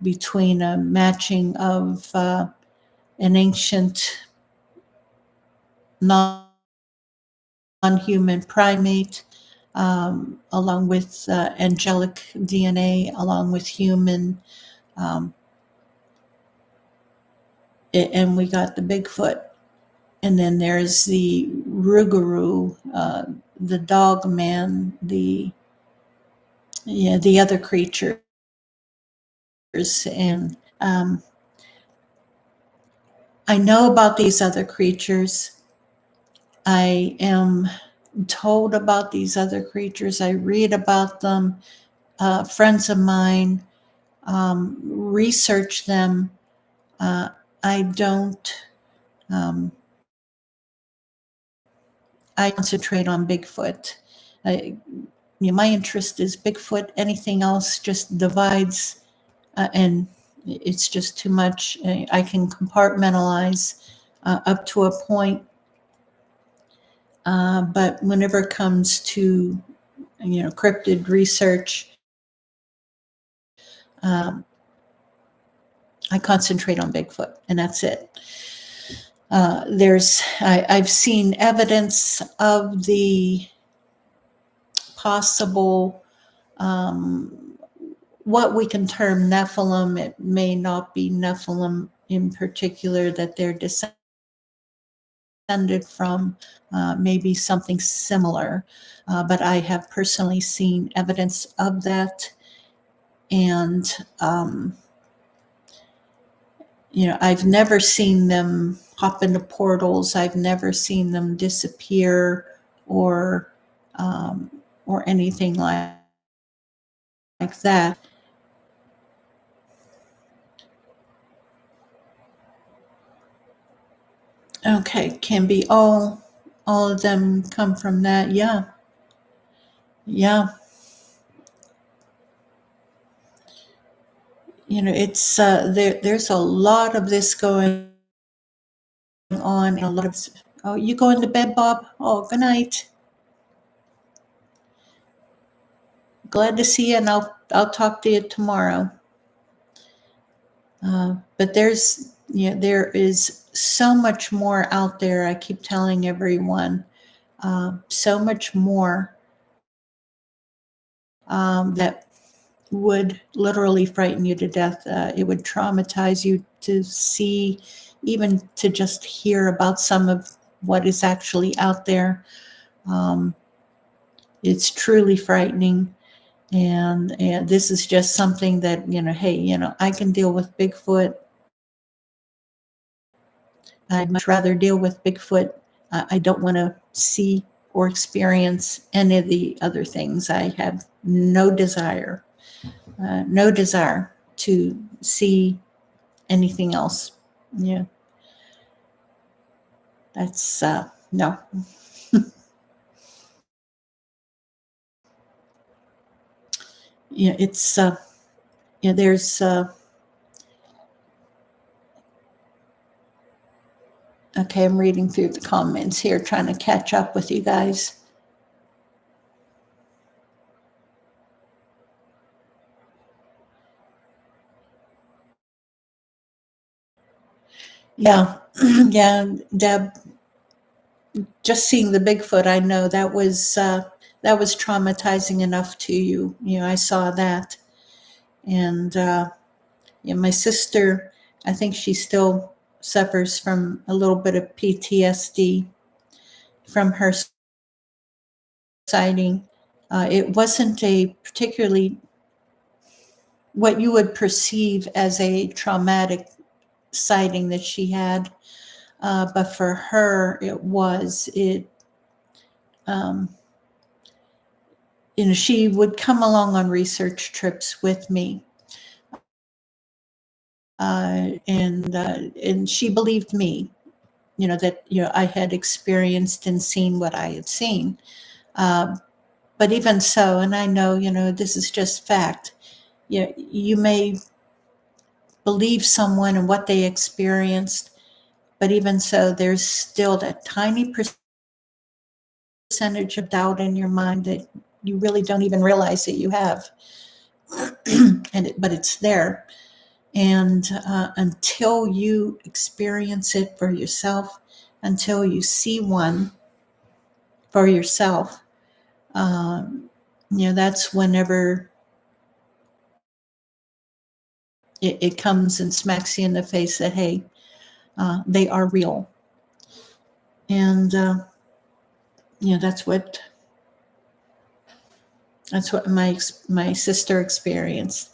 between a matching of an ancient non-human primate along with angelic DNA, along with human, and we got the Bigfoot. And then there's the Rougarou, the dog man, the other creatures. And I know about these other creatures. I am told about these other creatures. I read about them. Friends of mine research them. I don't. I concentrate on Bigfoot. My interest is Bigfoot. Anything else just divides, and it's just too much. I can compartmentalize up to a point, but whenever it comes to cryptid research, I concentrate on Bigfoot, and that's it. I've seen evidence of the possible, what we can term Nephilim. It may not be Nephilim in particular that they're descended from, maybe something similar, but I have personally seen evidence of that. And I've never seen them hop into portals. I've never seen them disappear or anything like that. Okay, can be all of them come from that. Yeah. It's there's a lot of this going on, and a lot of. Oh, you going to bed, Bob? Oh, good night. Glad to see you, and I'll talk to you tomorrow. But there is so much more out there. I keep telling everyone, so much more that would literally frighten you to death. It would traumatize you to see, even to just hear about some of what is actually out there. It's truly frightening. And this is just something that, hey, I can deal with Bigfoot. I'd much rather deal with Bigfoot. I don't want to see or experience any of the other things. I have no desire to see anything else. Yeah. That's, no. It's, there's, okay, I'm reading through the comments here, trying to catch up with you guys. Yeah, yeah, Deb, just seeing the Bigfoot, I know that was traumatizing enough to you. I saw that. And my sister, I think she still suffers from a little bit of PTSD from her sighting. It wasn't a particularly what you would perceive as a traumatic sighting that she had, but for her, it was. She would come along on research trips with me, and she believed me. that I had experienced and seen what I had seen. But even so, and I know this is just fact. You may believe someone and what they experienced, but even so, there's still that tiny percentage of doubt in your mind that you really don't even realize that you have, but it's there. And until you experience it for yourself, until you see one for yourself, that's whenever it comes and smacks you in the face that, hey, they are real. And that's what my sister experienced.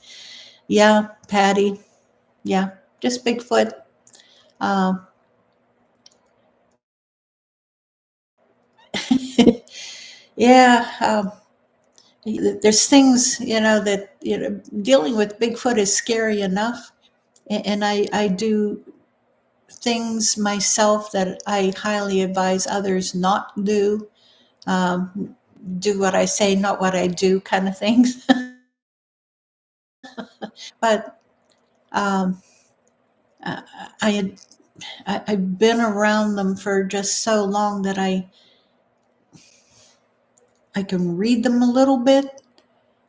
Yeah, Patty. Yeah, just Bigfoot. Uh, yeah, there's things that dealing with Bigfoot is scary enough, and I do things myself that I highly advise others not do. Do what I say, not what I do, kind of things. But um, I had I've been around them for just so long that I can read them a little bit.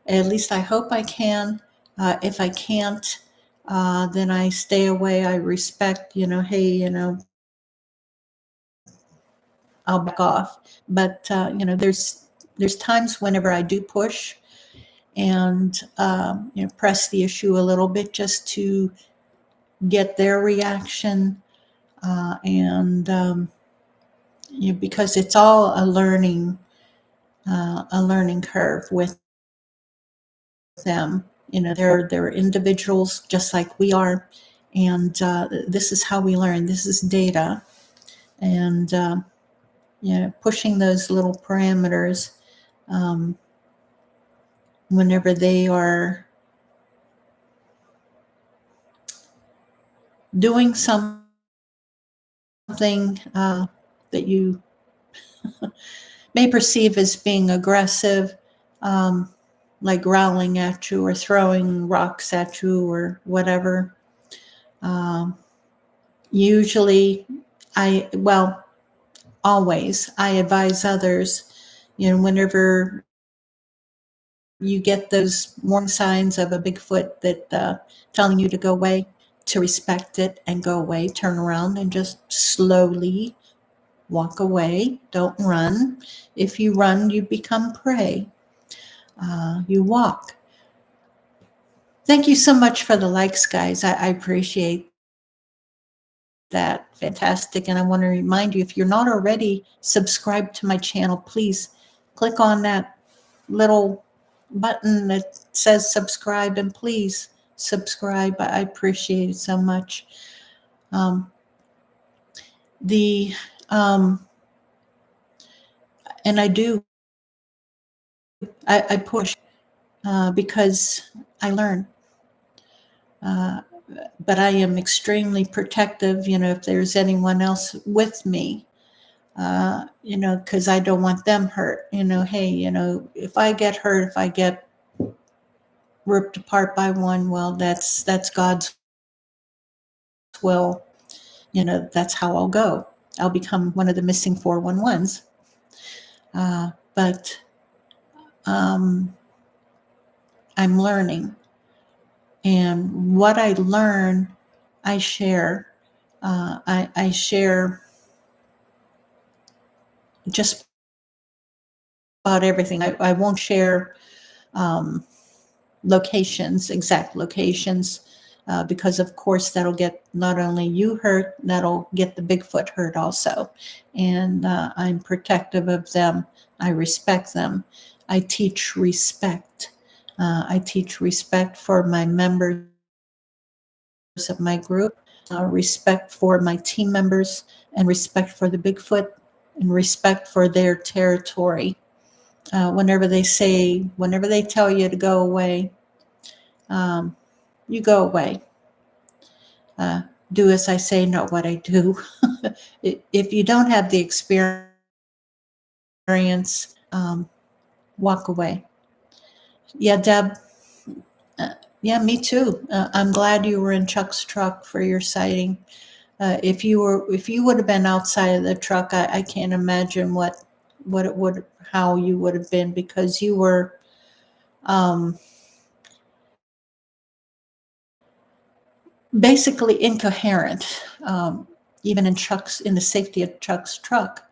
At least I hope I can. If I can't, then I stay away. I respect, hey, I'll back off. But there's times whenever I do push and press the issue a little bit just to get their reaction, and because it's all a learning curve with them. They're individuals just like we are, and this is how we learn. This is data, and pushing those little parameters whenever they are doing something that you may perceive as being aggressive, like growling at you or throwing rocks at you or whatever. Usually, always, I advise others, whenever you get those warning signs of a Bigfoot that telling you to go away, to respect it and go away, turn around and just slowly walk away. Don't run. If you run, you become prey. You walk. Thank you so much for the likes, guys. I appreciate that. Fantastic. And I want to remind you, if you're not already subscribed to my channel, please click on that little button that says subscribe, and please subscribe. I appreciate it so much. The and I push because I learn. But I am extremely protective, if there's anyone else with me, because I don't want them hurt. Hey, if I get hurt, if I get ripped apart by one, well, that's God's will. That's how I'll go. I'll become one of the missing 411s. But I'm learning. And what I learn, I share. I share just about everything. I won't share exact locations, because of course that'll get not only you hurt, that'll get the Bigfoot hurt also. And I'm protective of them. I respect them. I teach respect. I teach respect for my members of my group, respect for my team members, and respect for the Bigfoot, and respect for their territory. Whenever they tell you to go away, you go away. do as I say, not what I do. If you don't have the experience, walk away. Yeah, Deb. Uh, yeah, me too. I'm glad you were in Chuck's truck for your sighting. If you would have been outside of the truck, I can't imagine what it would, how you would have been, because you were um, basically incoherent, even in the safety of Chuck's truck.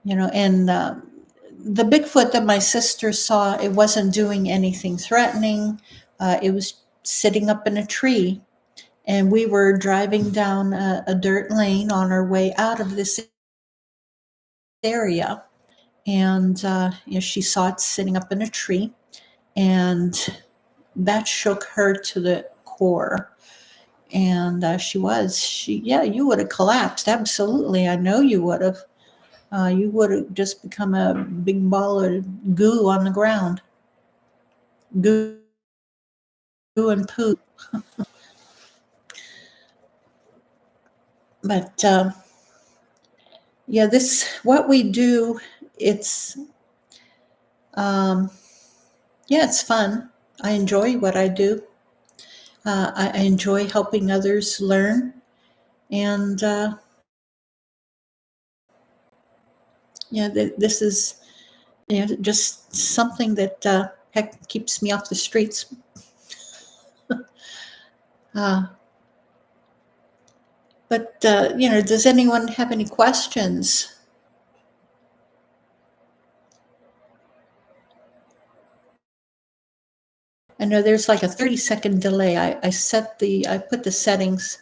And the Bigfoot that my sister saw, it wasn't doing anything threatening. It was sitting up in a tree, and we were driving down a dirt lane on our way out of this area, and she saw it sitting up in a tree, and that shook her to the core. And yeah, you would have collapsed. Absolutely. I know you would have. You would have just become a big ball of goo on the ground. Goo and poo. But yeah, what we do, it's, yeah, it's fun. I enjoy what I do. I enjoy helping others learn. And yeah, this is, just something that heck keeps me off the streets. Uh, but does anyone have any questions? I know there's like a 30-second delay. I put the settings.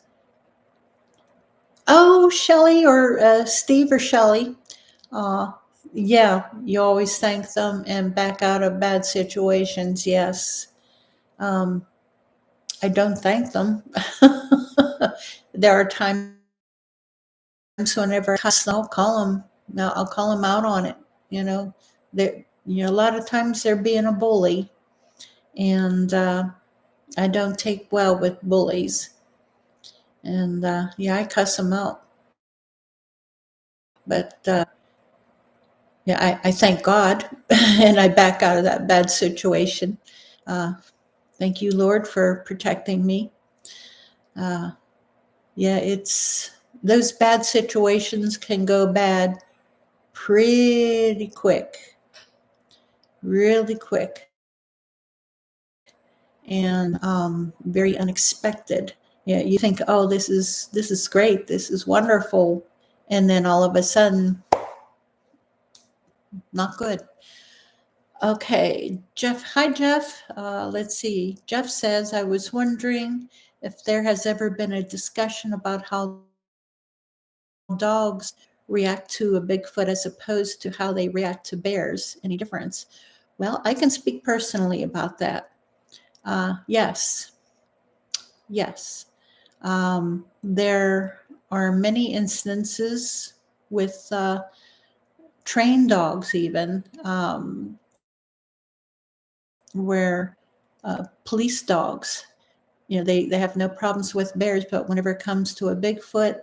Oh, Shelley or Steve or Shelley. Uh, yeah, you always thank them and back out of bad situations. Yes. Um, I don't thank them. There are times whenever I cuss, I'll call them. I'll call them out on it. You know, a lot of times they're being a bully, and I don't take well with bullies. And yeah, I cuss them out. But yeah, I thank God, and I back out of that bad situation. Uh, Thank you, Lord, for protecting me. Uh, yeah, it's those bad situations can go bad pretty quick, really quick, and very unexpected. Yeah, you think, oh, this is great, this is wonderful, and then all of a sudden, not good. Okay, Jeff. Hi, Jeff. Let's see. Jeff says, I was wondering if there has ever been a discussion about how dogs react to a Bigfoot as opposed to how they react to bears. Any difference? Well, I can speak personally about that. Yes, yes. There are many instances with trained dogs, even where police dogs, they have no problems with bears, but whenever it comes to a Bigfoot,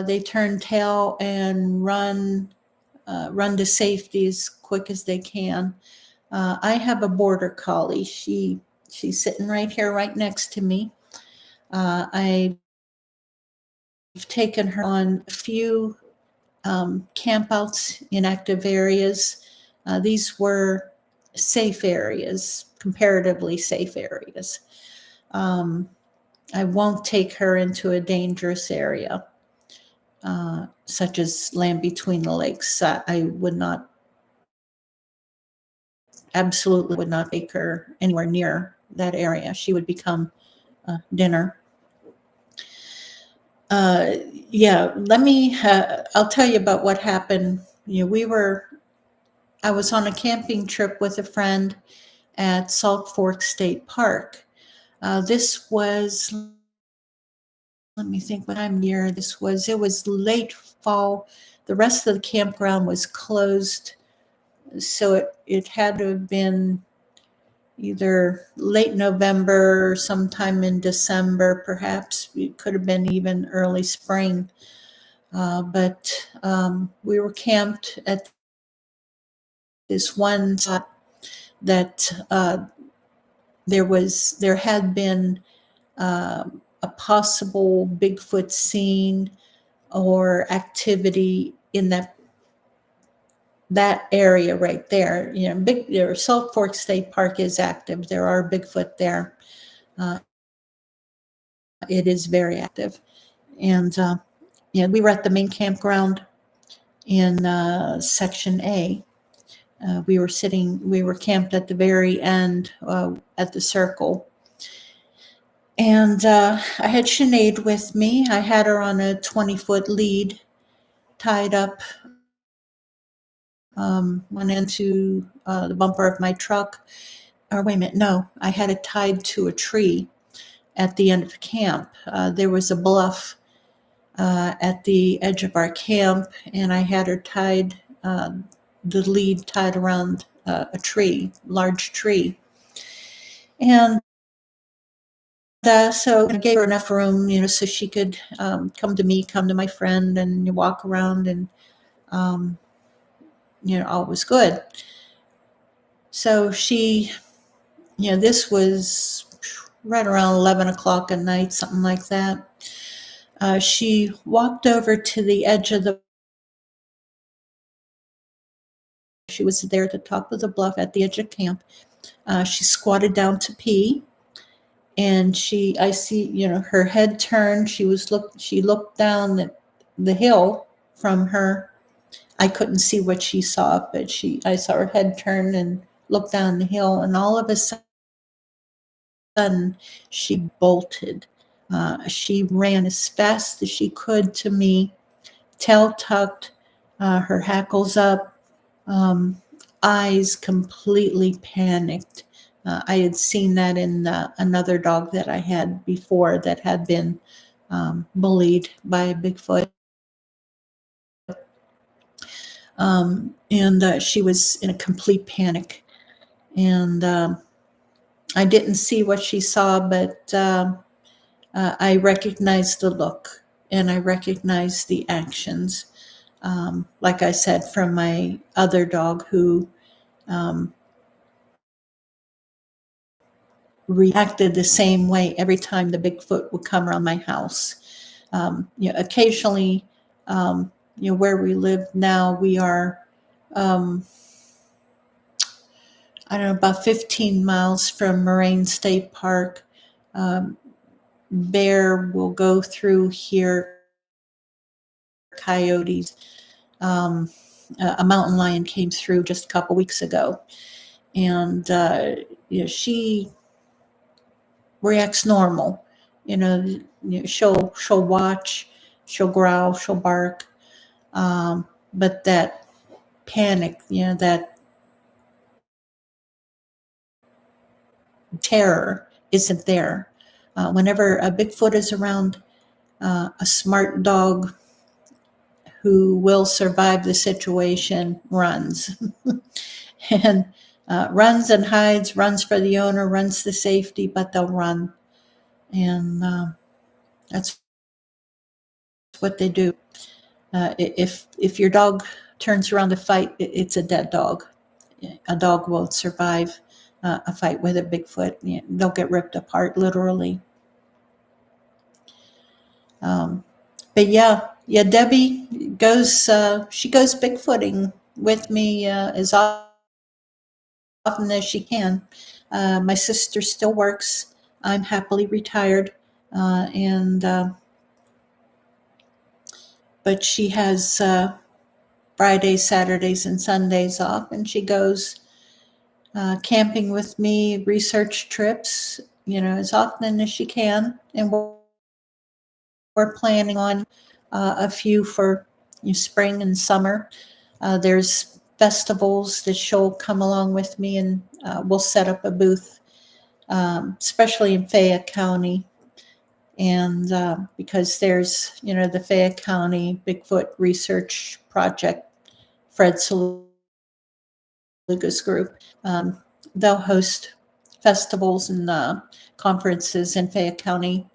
they turn tail and run to safety as quick as they can. I have a border collie. She's sitting right here, right next to me. I've taken her on a few campouts in active areas. These were safe areas, comparatively safe areas. I won't take her into a dangerous area, such as Land Between the Lakes. I would not, absolutely would not take her anywhere near that area. She would become dinner. Yeah, I'll tell you about what happened. I was on a camping trip with a friend at Salt Fork State Park. This was, let me think what time year it was late fall. The rest of the campground was closed. So it had to have been, either late November or sometime in December, perhaps. It could have been even early spring. But we were camped at this one spot that there had been a possible Bigfoot scene or activity in that area right there. Salt Fork State Park is active. There are Bigfoot there. It is very active. And we were at the main campground in Section A. We were camped at the very end at the circle. And I had Sinead with me. I had her on a 20-foot lead tied up one into the bumper of my truck. Or wait a minute, no, I had it tied to a tree at the end of camp. There was a bluff at the edge of our camp, and I had her tied, the lead tied around a tree, large tree. And so I gave her enough room, so she could come to me, come to my friend, and walk around, and all was good. So she, this was right around 11 o'clock at night, something like that. She walked over to the edge of she was there at the top of the bluff at the edge of camp. She squatted down to pee, and I see, her head turned. She looked down at the hill from her. I couldn't see what she saw, but I saw her head turn and look down the hill, and all of a sudden she bolted. She ran as fast as she could to me, tail tucked, her hackles up, eyes completely panicked. I had seen that in another dog that I had before that had been bullied by a Bigfoot. And she was in a complete panic. And I didn't see what she saw, but I recognized the look and I recognized the actions. Like I said, from my other dog who reacted the same way every time the Bigfoot would come around my house. Occasionally, where we live now, we are, I don't know, about 15 miles from Moraine State Park. Bear will go through here, coyotes. A mountain lion came through just a couple weeks ago, and she reacts normal. She'll watch, she'll growl, she'll bark, but that panic, that terror isn't there. Whenever a Bigfoot is around, a smart dog who will survive the situation runs. And runs and hides, runs for the owner, runs to safety, but they'll run. And that's what they do. If your dog turns around to fight, it's a dead dog. A dog won't survive a fight with a Bigfoot. They'll get ripped apart, literally. But Debbie goes. She goes Bigfooting with me as often as she can. My sister still works. I'm happily retired, but she has Fridays, Saturdays, and Sundays off, and she goes camping with me, research trips, as often as she can, and we're planning on a few for spring and summer. There's festivals that she'll come along with me, and we'll set up a booth, especially in Fayette County. And because there's, the Fayette County Bigfoot Research Project, Fred Saluga's group, they'll host festivals and conferences in Fayette County.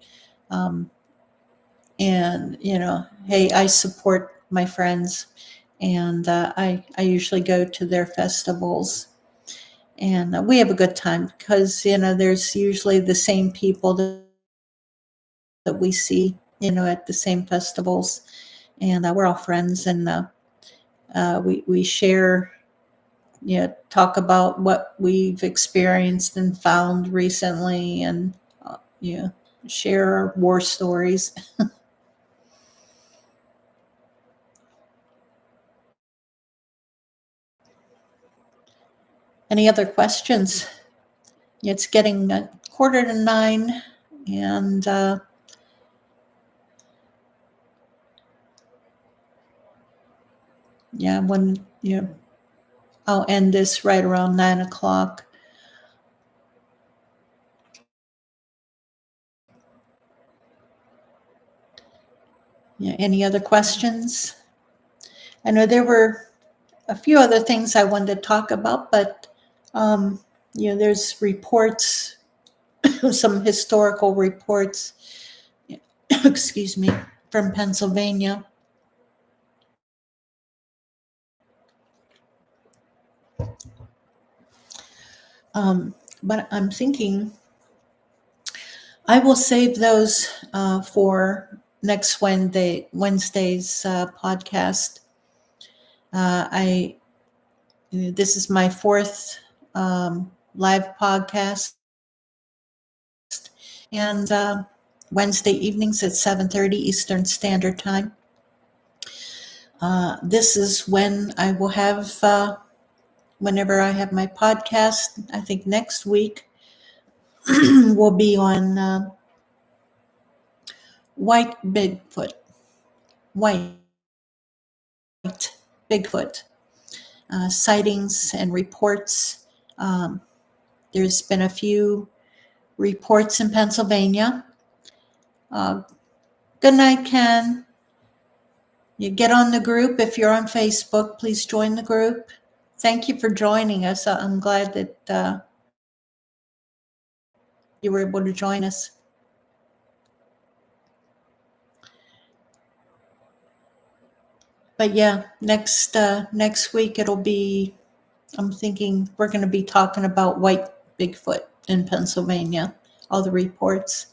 And, hey, I support my friends, and I usually go to their festivals. And we have a good time because, there's usually the same people that we see, at the same festivals. And we're all friends, and we share, talk about what we've experienced and found recently, and, share our war stories. Any other questions? It's getting 8:45, and when I'll end this right around 9 o'clock. Yeah, any other questions? I know there were a few other things I wanted to talk about, but there's reports, some historical reports, excuse me, from Pennsylvania. But I'm thinking I will save those for next Wednesday's podcast. This is my fourth live podcast, and Wednesday evenings at 7:30 Eastern Standard Time. This is when I will have, whenever I have my podcast. I think next week will be on white Bigfoot, white Bigfoot sightings and reports. There's been a few reports in Pennsylvania. Good night, Ken. You get on the group. If you're on Facebook, please join the group. Thank you for joining us. I'm glad that you were able to join us. But yeah, next week it'll be, I'm thinking we're going to be talking about white Bigfoot in Pennsylvania, all the reports.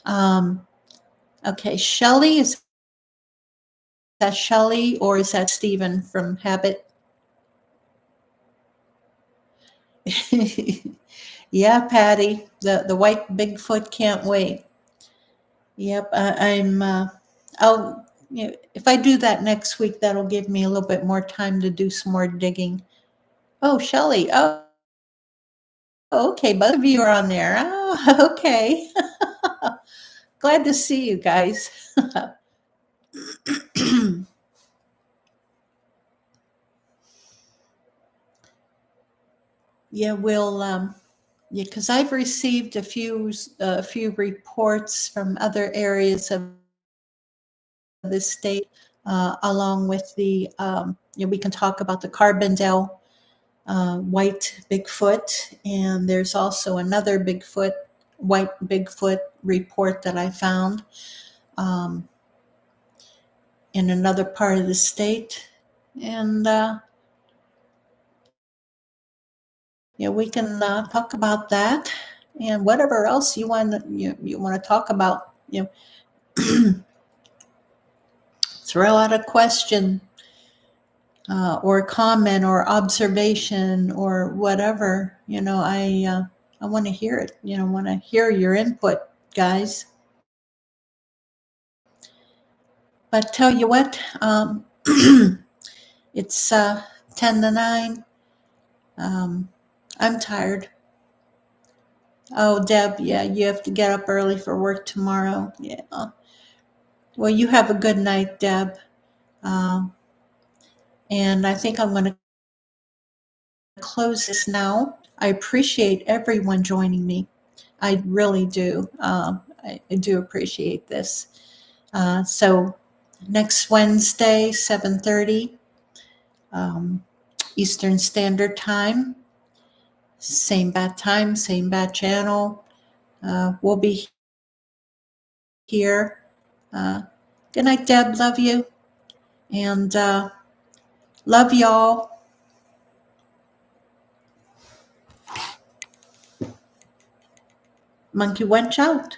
Okay, Shelley, is that Shelley or is that Stephen from Habit? Yeah, Patty, the white Bigfoot can't wait. Yep, I'll, if I do that next week, that'll give me a little bit more time to do some more digging. Oh, Shelley. Oh, okay. Both of you are on there. Oh, okay. Glad to see you guys. Yeah, because I've received a few reports from other areas of the state, along with the, we can talk about the Carbondale white Bigfoot, and there's also another white Bigfoot report that I found in another part of the state, and we can talk about that and whatever else you want to talk about. Throw out a question or comment or observation or whatever. I want to hear it. Want to hear your input, guys. But tell you what, it's 10 to 9. I'm tired. Oh, Deb, yeah, you have to get up early for work tomorrow. Yeah. Well, you have a good night, Deb. And I think I'm going to close this now. I appreciate everyone joining me. I really do. I do appreciate this. So next Wednesday, 7:30 Eastern Standard Time. Same bad time, same bad channel. We'll be here. Good night, Deb. Love you. And love y'all. Monkey Wench out.